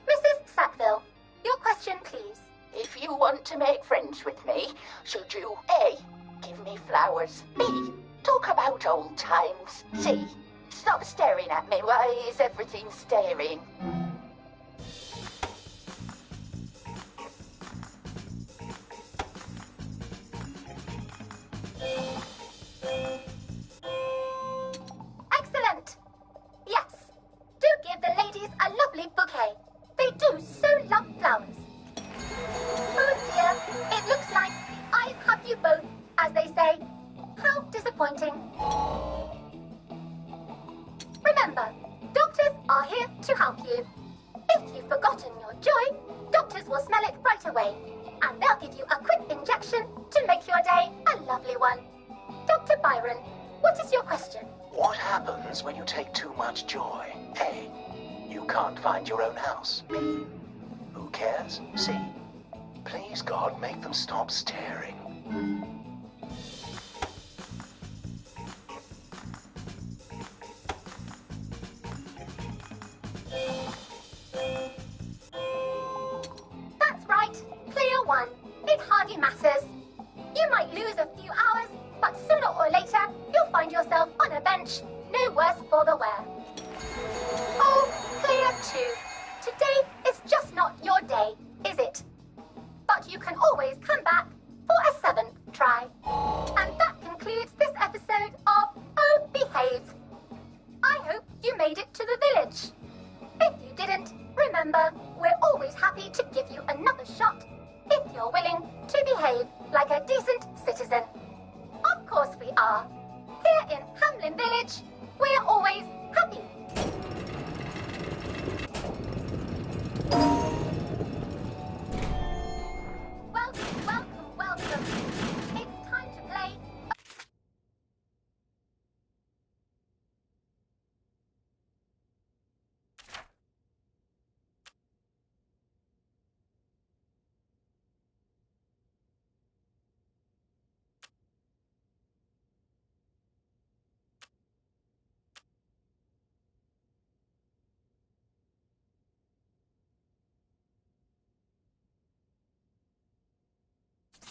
Mrs. Sackville, your question please. If you want to make friends with me, should you A. give me flowers, B. talk about old times, C. stop staring at me, why is everything staring? Excellent! Yes, do give the ladies a lovely bouquet. They do so love flowers. Oh dear, it looks like the eyes have you both, as they say. How disappointing. Remember, doctors are here to help you. If you've forgotten your joy, doctors will smell it right away, and they'll give you a quick injection to make your day a lovely one. Dr. Byron, what is your question? What happens when you take too much joy? A. You can't find your own house. B. Who cares? C. Please, God, make them stop staring. That's right, player 1. It hardly matters. You might lose a few hours, but sooner or later, you'll find yourself on a bench, no worse for the wear. Oh, player 2. Today is just not your day, is it? But you can always come back for a 7th try. And that concludes this episode of Oh Behave. I hope you made it to the village. If you didn't, remember, we're always happy to give you another shot if you're willing to behave like a decent citizen. Of course we are. Here in Hamlin Village, we're always happy. Welcome, welcome, welcome. It's time to play.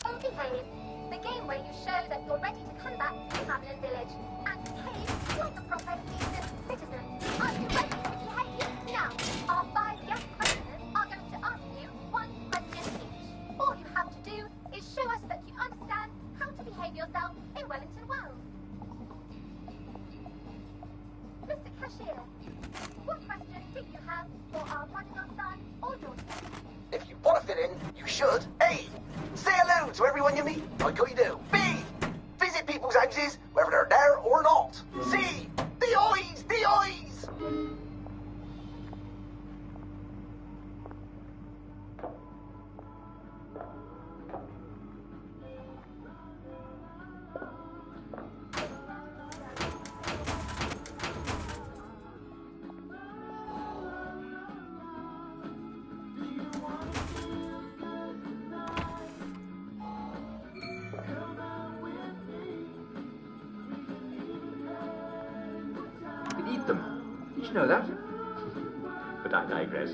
Oh Behave, the game where you show that you're ready to come back to Hamlin Village and behave like a proper decent citizen. Are you ready to behave? Now, our 5 guest questioners are going to ask you 1 question each. All you have to do is show us that you understand how to behave yourself in Wellington Wells. Mr. Cashier, what question do you have for our prodigal son or daughter? If you want to fit in, you should. A. Say hello to everyone you meet, like you do. B. Visit people's houses, whether they're there or not. C. The eyes! The eyes! Eat them. Did you know that? But I digress.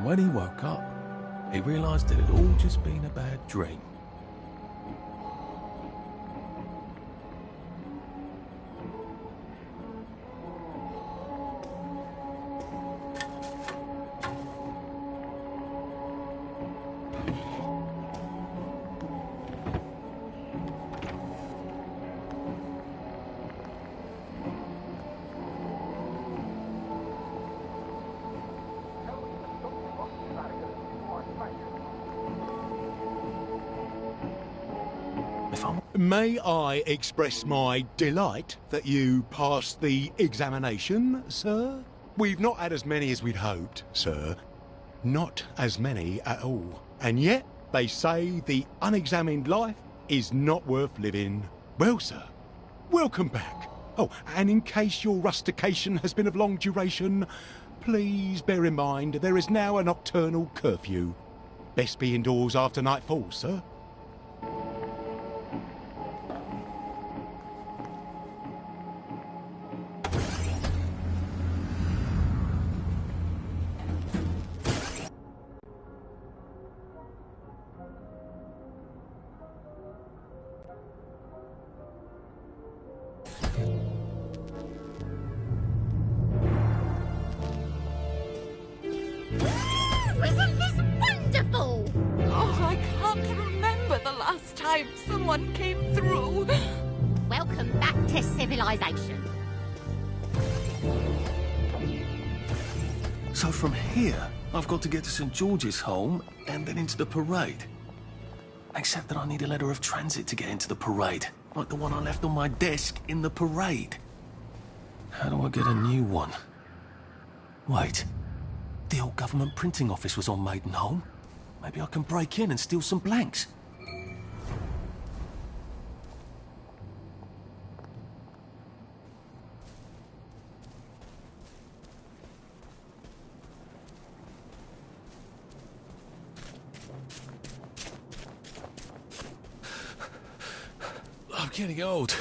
And when he woke up, he realised it had all just been a bad dream. May I express my delight that you passed the examination, sir? We've not had as many as we'd hoped, sir. Not as many at all. And yet, they say the unexamined life is not worth living. Well, sir, welcome back. Oh, and in case your rustication has been of long duration, please bear in mind there is now a nocturnal curfew. Best be indoors after nightfall, sir. Isn't this wonderful? Oh, I can't remember the last time someone came through. Welcome back to civilization. So from here, I've got to get to St. George's home and then into the parade. Except that I need a letter of transit to get into the parade, like the one I left on my desk in the parade. How do I get a new one? Wait, the old government printing office was on Maidenholm. Maybe I can break in and steal some blanks. I'm getting old.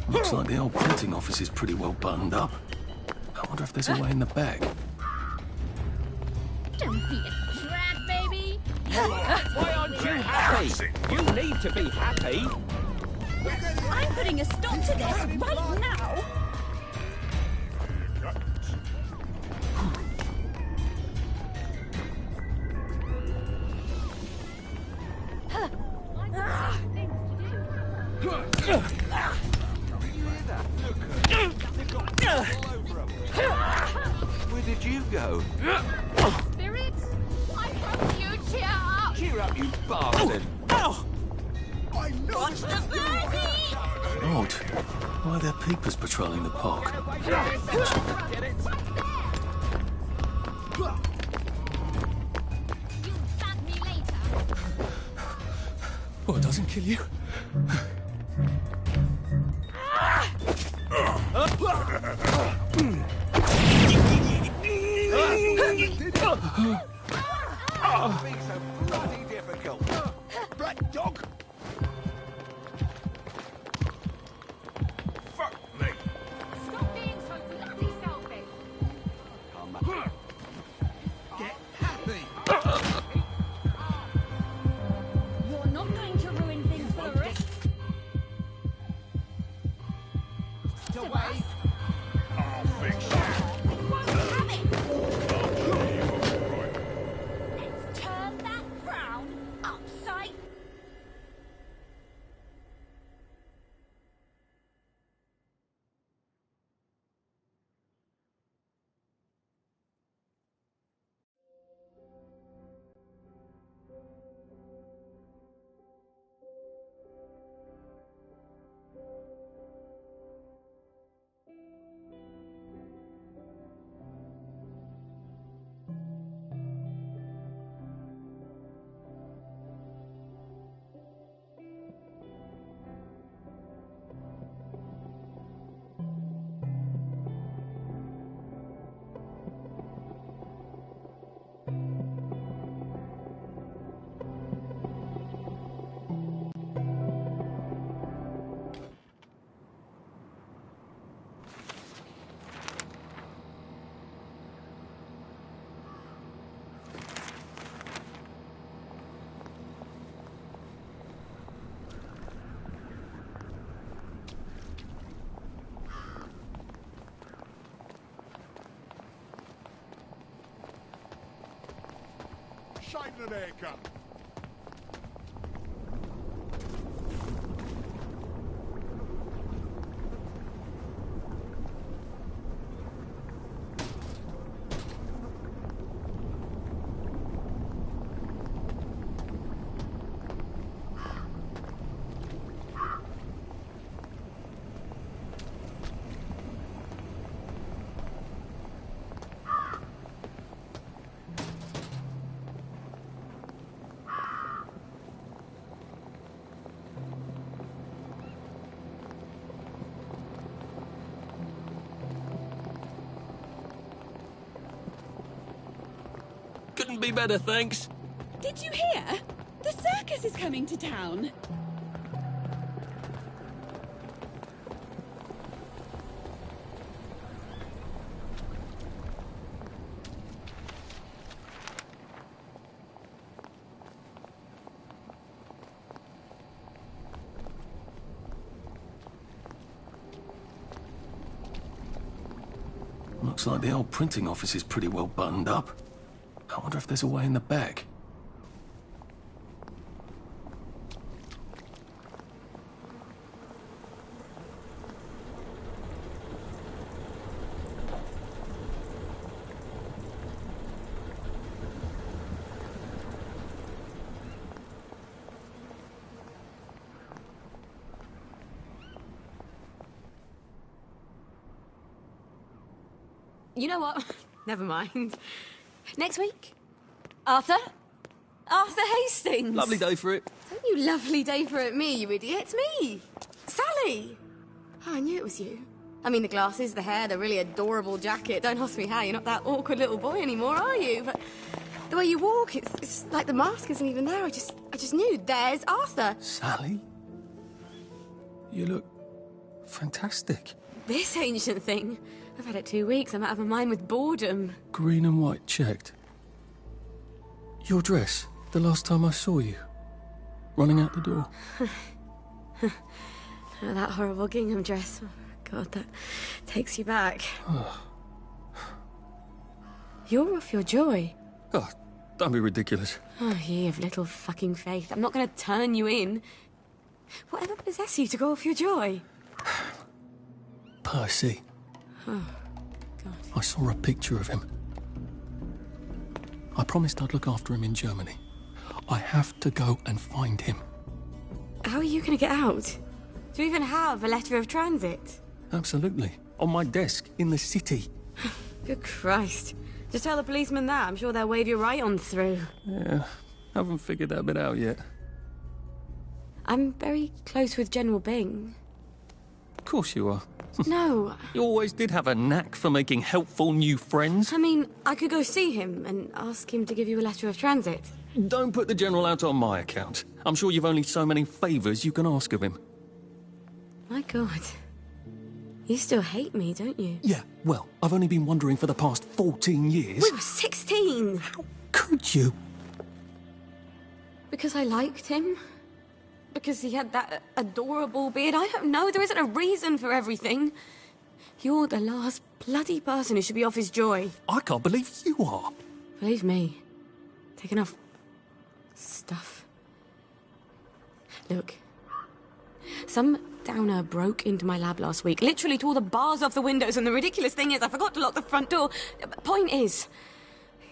Looks like the old printing office is pretty well buttoned up. I wonder if there's a way in the back. Don't be a drag, baby. Why aren't you happy? You need to be happy. I'm putting a stop to this right now. Where did you go? Spirit, I hope you cheer up. Cheer up, you bastard! Watch the birdie. Odd. Why are there peepers patrolling the park? Thank me later. Oh, it doesn't kill you. Being so bloody difficult. Black dog. Fuck me. Stop being so bloody selfish. Get happy. You're not going to ruin things for the rest To wait. I'll fix you. Turn that frown upside. Shave the haircut. Couldn't be better, thanks. Did you hear? The circus is coming to town. Looks like the old printing office is pretty well buttoned up. I wonder if there's a way in the back. You know what? Never mind. Next week? Arthur? Arthur Hastings! Lovely day for it. Don't you lovely day for it, me, you idiot. It's me! Sally! Oh, I knew it was you. I mean, the glasses, the hair, the really adorable jacket. Don't ask me how, you're not that awkward little boy anymore, are you? But the way you walk, it's like the mask isn't even there. I just knew. There's Arthur. Sally? You look fantastic. This ancient thing. I've had it 2 weeks. I'm out of my mind with boredom. Green and white checked. Your dress, the last time I saw you. Running out the door. Oh, that horrible gingham dress. Oh, God, that takes you back. You're off your joy. Oh, don't be ridiculous. Oh, ye of little fucking faith. I'm not going to turn you in. Whatever possessed you to go off your joy? Percy. Oh, God. I saw a picture of him. I promised I'd look after him in Germany. I have to go and find him. How are you going to get out? Do you even have a letter of transit? Absolutely. On my desk, in the city. Good Christ. Just tell the policeman that. I'm sure they'll wave you right on through. Yeah, haven't figured that bit out yet. I'm very close with General Byng. Of course you are. No. You always did have a knack for making helpful new friends. I mean, I could go see him and ask him to give you a letter of transit. Don't put the General out on my account. I'm sure you've only so many favours you can ask of him. My God. You still hate me, don't you? Yeah, well, I've only been wondering for the past 14 years. We were 16! How could you? Because I liked him? Because he had that adorable beard? I don't know, there isn't a reason for everything. You're the last bloody person who should be off his joy. I can't believe you are. Believe me. Take enough stuff. Look. Some downer broke into my lab last week, literally tore the bars off the windows, and the ridiculous thing is I forgot to lock the front door. Point is,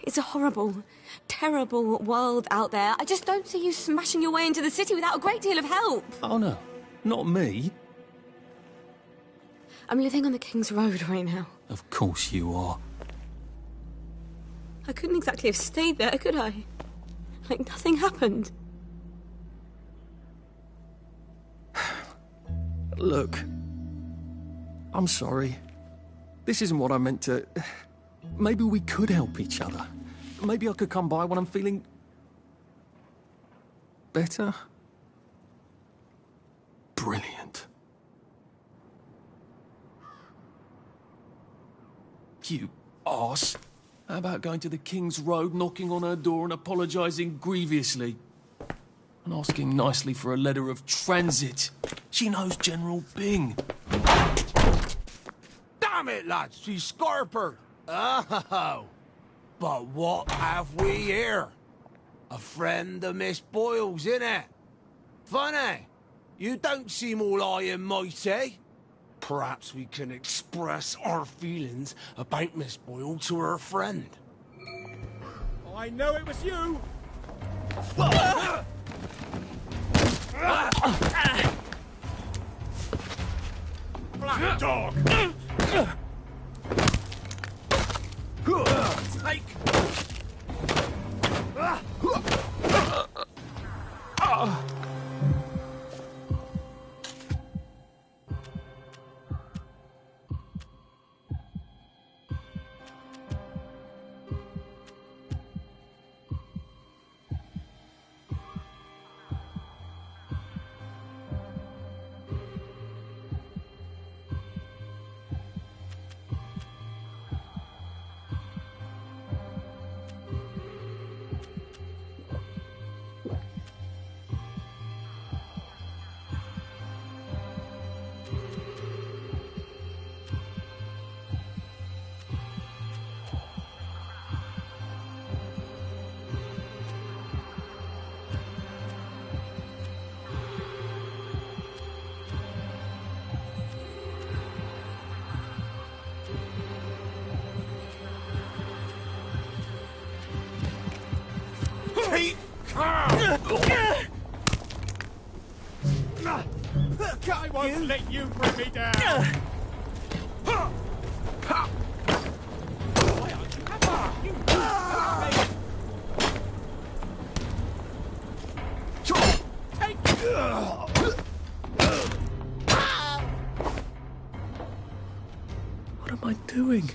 it's a horrible, terrible world out there. I just don't see you smashing your way into the city without a great deal of help. Oh no, not me. I'm living on the King's Road right now. Of course you are. I couldn't exactly have stayed there, could I? Like nothing happened. Look, I'm sorry. This isn't what I meant to... Maybe we could help each other. Maybe I could come by when I'm feeling... better? Brilliant. You arse. How about going to the King's Road, knocking on her door and apologising grievously? And asking nicely for a letter of transit. She knows General Byng. Damn it, lads, she's scarpered. Oh, but what have we here? A friend of Miss Boyle's, innit? Funny, you don't seem all high and mighty. Perhaps we can express our feelings about Miss Boyle to her friend. I know it was you! Black dog! Take! I won't let you bring me down! What am I doing?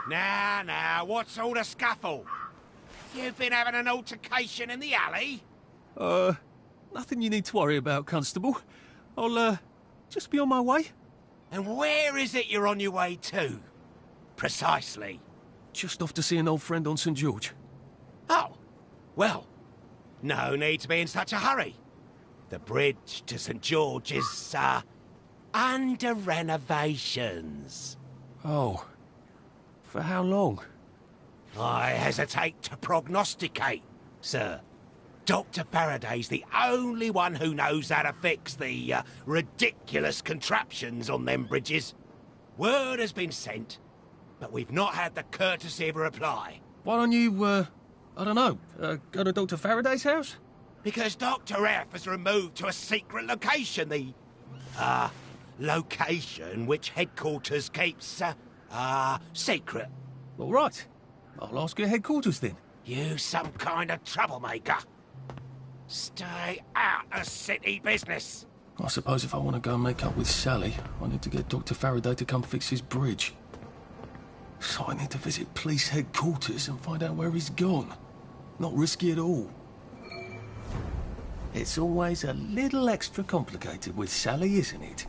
Now, what's all the scuffle? You've been having an altercation in the alley? Nothing you need to worry about, Constable. I'll, just be on my way. And where is it you're on your way to? Precisely. Just off to see an old friend on St. George. Oh, well, no need to be in such a hurry. The bridge to St. George is, under renovations. Oh. For how long? I hesitate to prognosticate, sir. Dr. Faraday's the only one who knows how to fix the ridiculous contraptions on them bridges. Word has been sent, but we've not had the courtesy of a reply. Why don't you, I don't know, go to Dr. Faraday's house? Because Dr. F has removed to a secret location, the, location which headquarters keeps, secret. All right. I'll ask your headquarters then. You some kind of troublemaker. Stay out of city business. I suppose if I want to go and make up with Sally, I need to get Dr. Faraday to come fix his bridge. So I need to visit police headquarters and find out where he's gone. Not risky at all. It's always a little extra complicated with Sally, isn't it?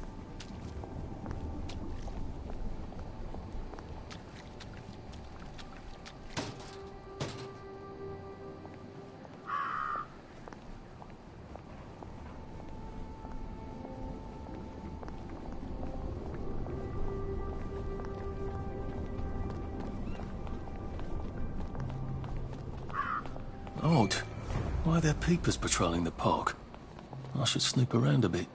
Odd. Why are there peepers patrolling the park? I should snoop around a bit.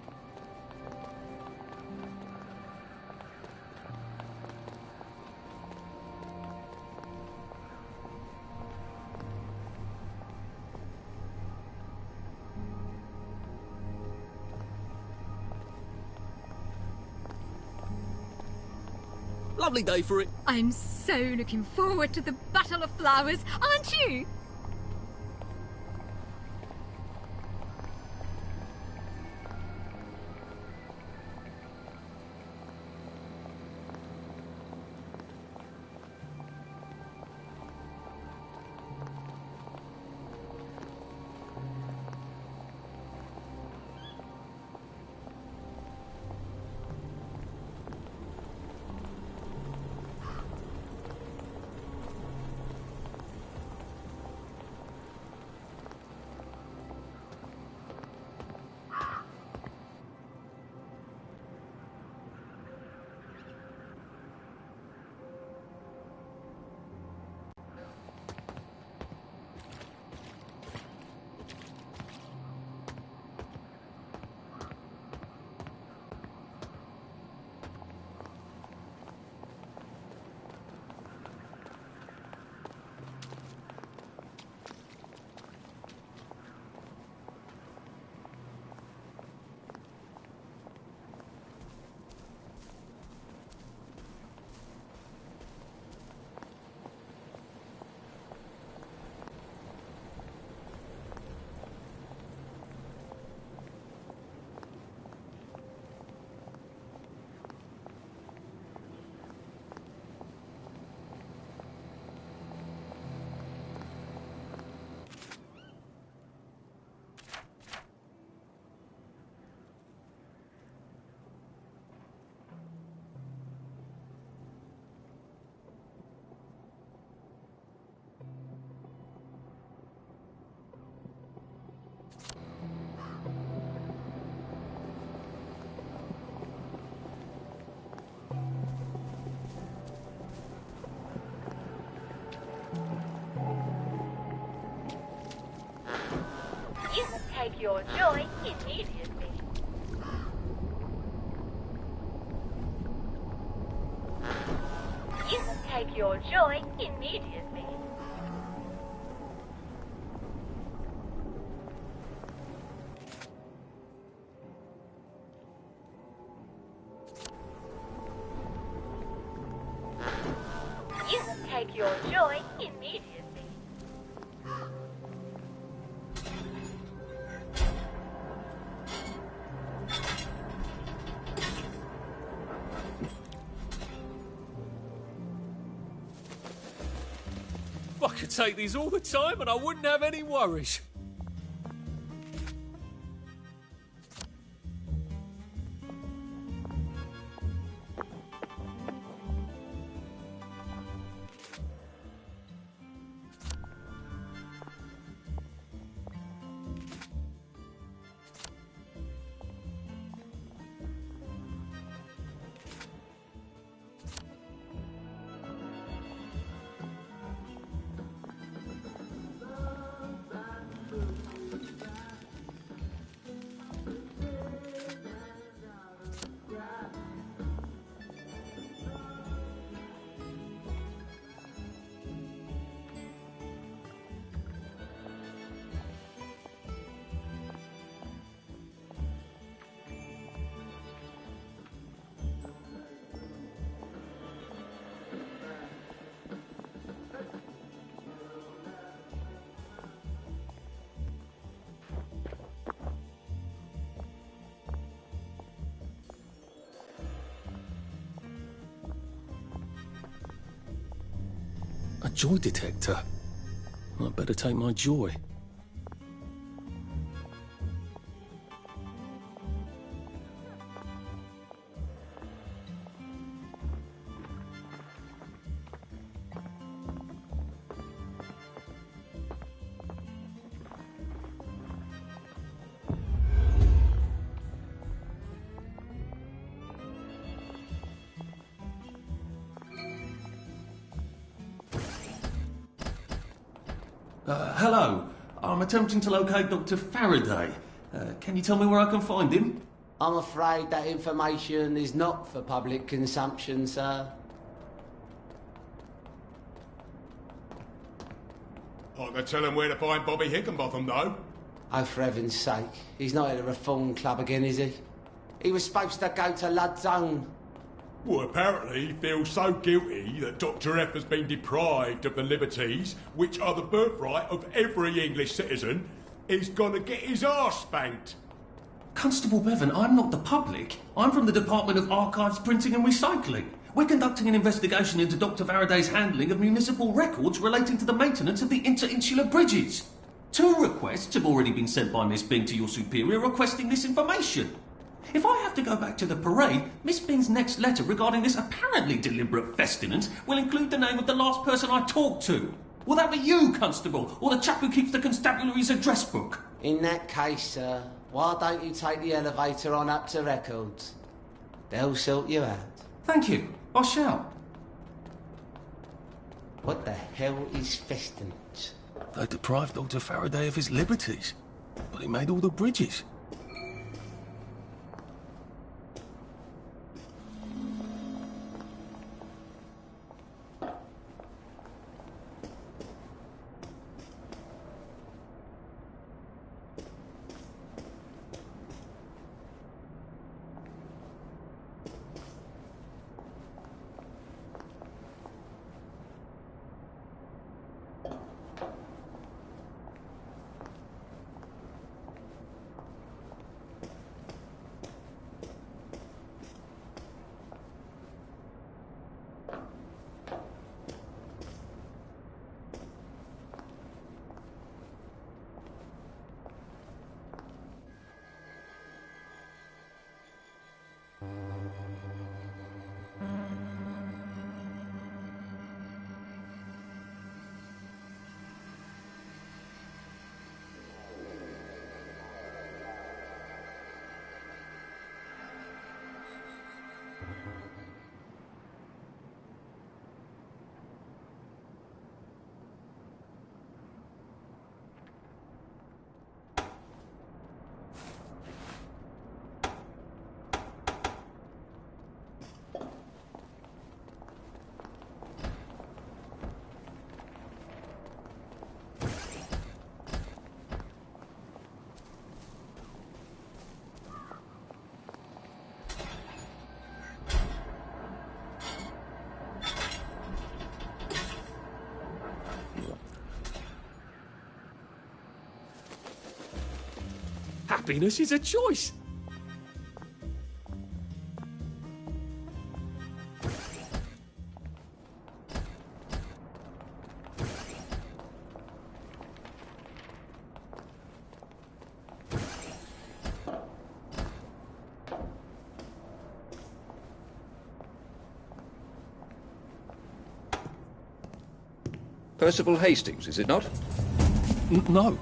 Lovely day for it. I'm so looking forward to the Battle of Flowers, aren't you? You must take your joy immediately. You must take your joy immediately. You must take your joy immediately. could take these all the time and I wouldn't have any worries. A joy detector. I'd better take my joy. Hello. I'm attempting to locate Dr. Faraday. Can you tell me where I can find him? I'm afraid that information is not for public consumption, sir. I can tell him where to find Bobby Hickenbotham, though. Oh, for heaven's sake. He's not at the Reform Club again, is he? He was supposed to go to Lud's Own. Well, apparently he feels so guilty that Dr. F has been deprived of the liberties which are the birthright of every English citizen, he's gonna get his arse spanked. Constable Bevan, I'm not the public. I'm from the Department of Archives, Printing and Recycling. We're conducting an investigation into Dr. Faraday's handling of municipal records relating to the maintenance of the interinsular bridges. 2 requests have already been sent by Miss Bing to your superior requesting this information. If I have to go back to the parade, Miss Bing's next letter regarding this apparently deliberate festinance will include the name of the last person I talked to. Will that be you, Constable, or the chap who keeps the constabulary's address book? In that case, sir, why don't you take the elevator on up to records? They'll sort you out. Thank you. I shall. What the hell is festinance? They deprived Dr. Faraday of his liberties, but he made all the bridges. Happiness is a choice. Percival Hastings, is it not? No.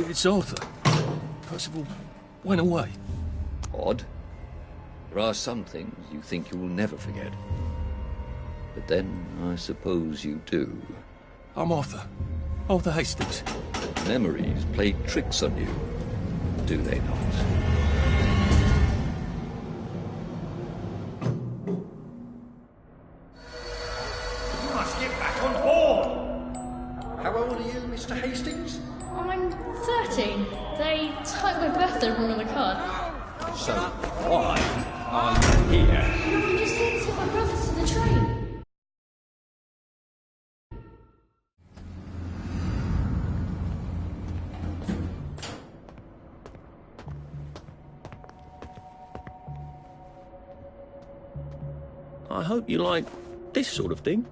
It's Arthur. Percival went away. Odd. There are some things you think you will never forget. But then, I suppose you do. I'm Arthur. Arthur Hastings. Memories play tricks on you, do they not? You must get back on board! How old are you, Mr. Hastings? I'm 13. They typed my birthday wrong on the card. So, why are you here? I'm just here to take my brother to the train. I hope you like this sort of thing.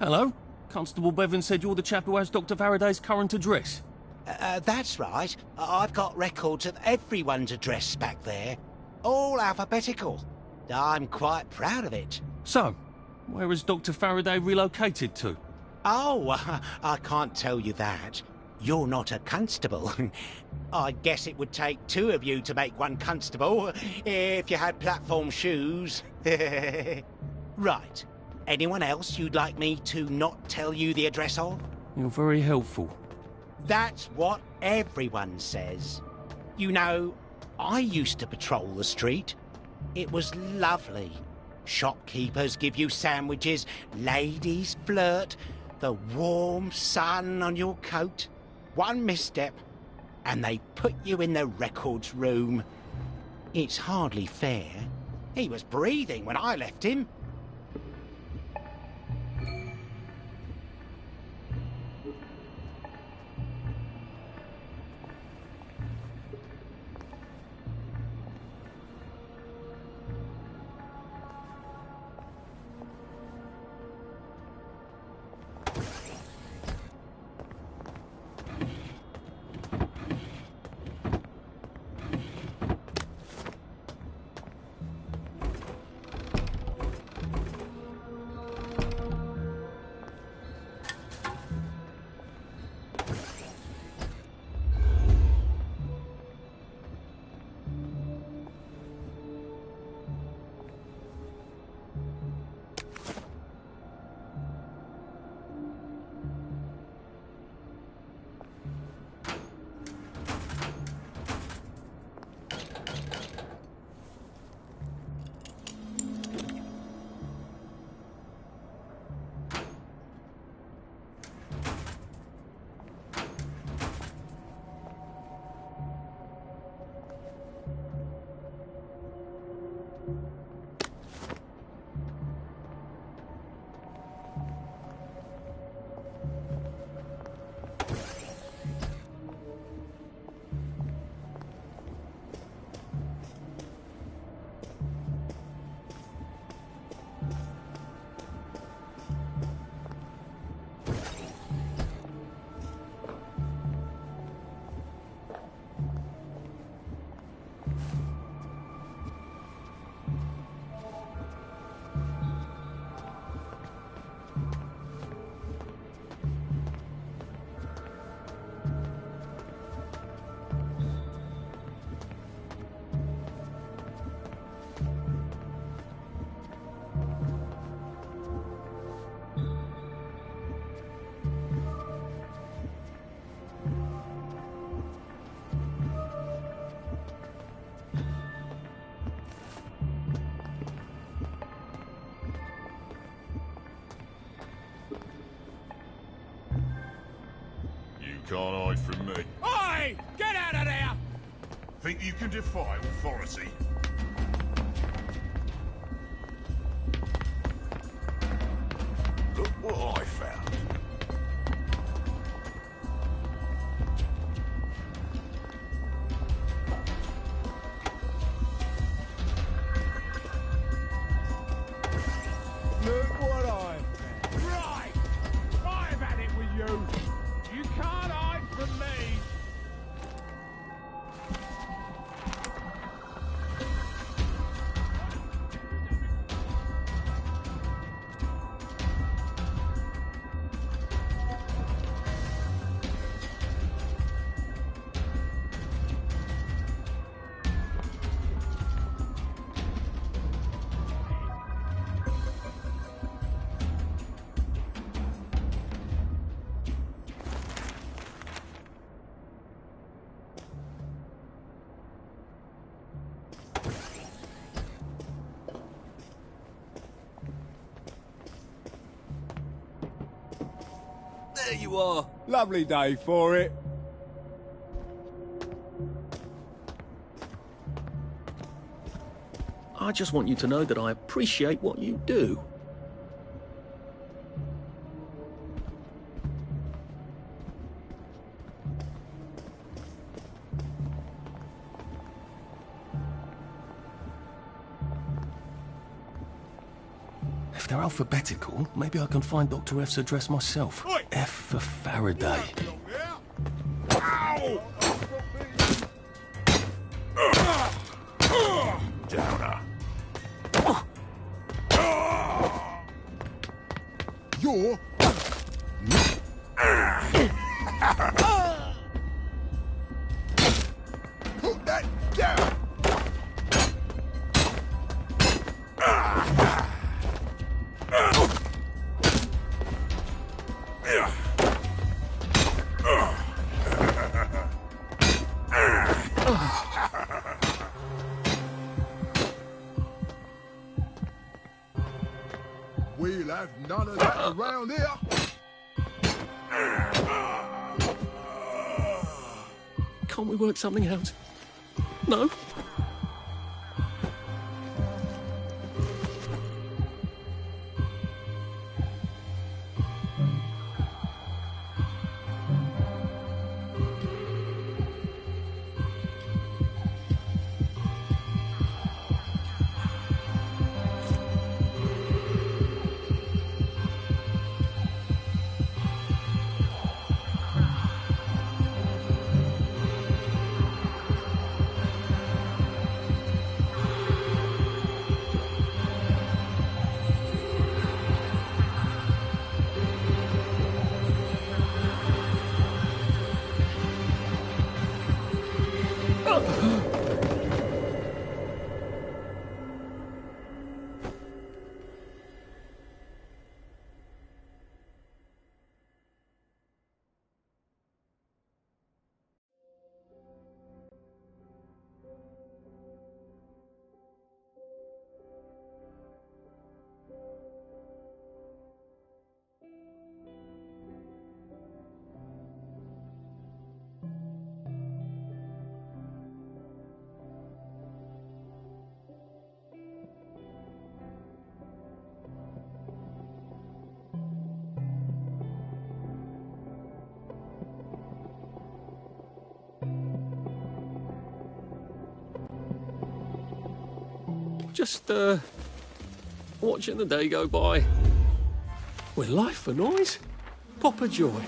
Hello? Constable Bevan said you're the chap who has Dr. Faraday's current address. That's right. I've got records of everyone's address back there. All alphabetical. I'm quite proud of it. So, where has Dr. Faraday relocated to? Oh, I can't tell you that. You're not a constable. I guess it would take two of you to make one constable, if you had platform shoes. Right. Anyone else you'd like me to not tell you the address of? You're very helpful. That's what everyone says. You know, I used to patrol the street. It was lovely. Shopkeepers give you sandwiches, ladies flirt, the warm sun on your coat. One misstep, and they put you in the records room. It's hardly fair. He was breathing when I left him. can't hide from me. Oi! Get out of there! Think you can defy authority? Look what I found. Look what I found. Right! I've had it with you. You can't hide from me. There you are. Lovely day for it. I just want you to know that I appreciate what you do. If they're alphabetical, maybe I can find Dr. F's address myself. Oi. F for Faraday. Ow! Downer. You're... Put that down! We'll have none of that around here. Can't we work something out? No? Just, watching the day go by. With life for noise. Papa Joy.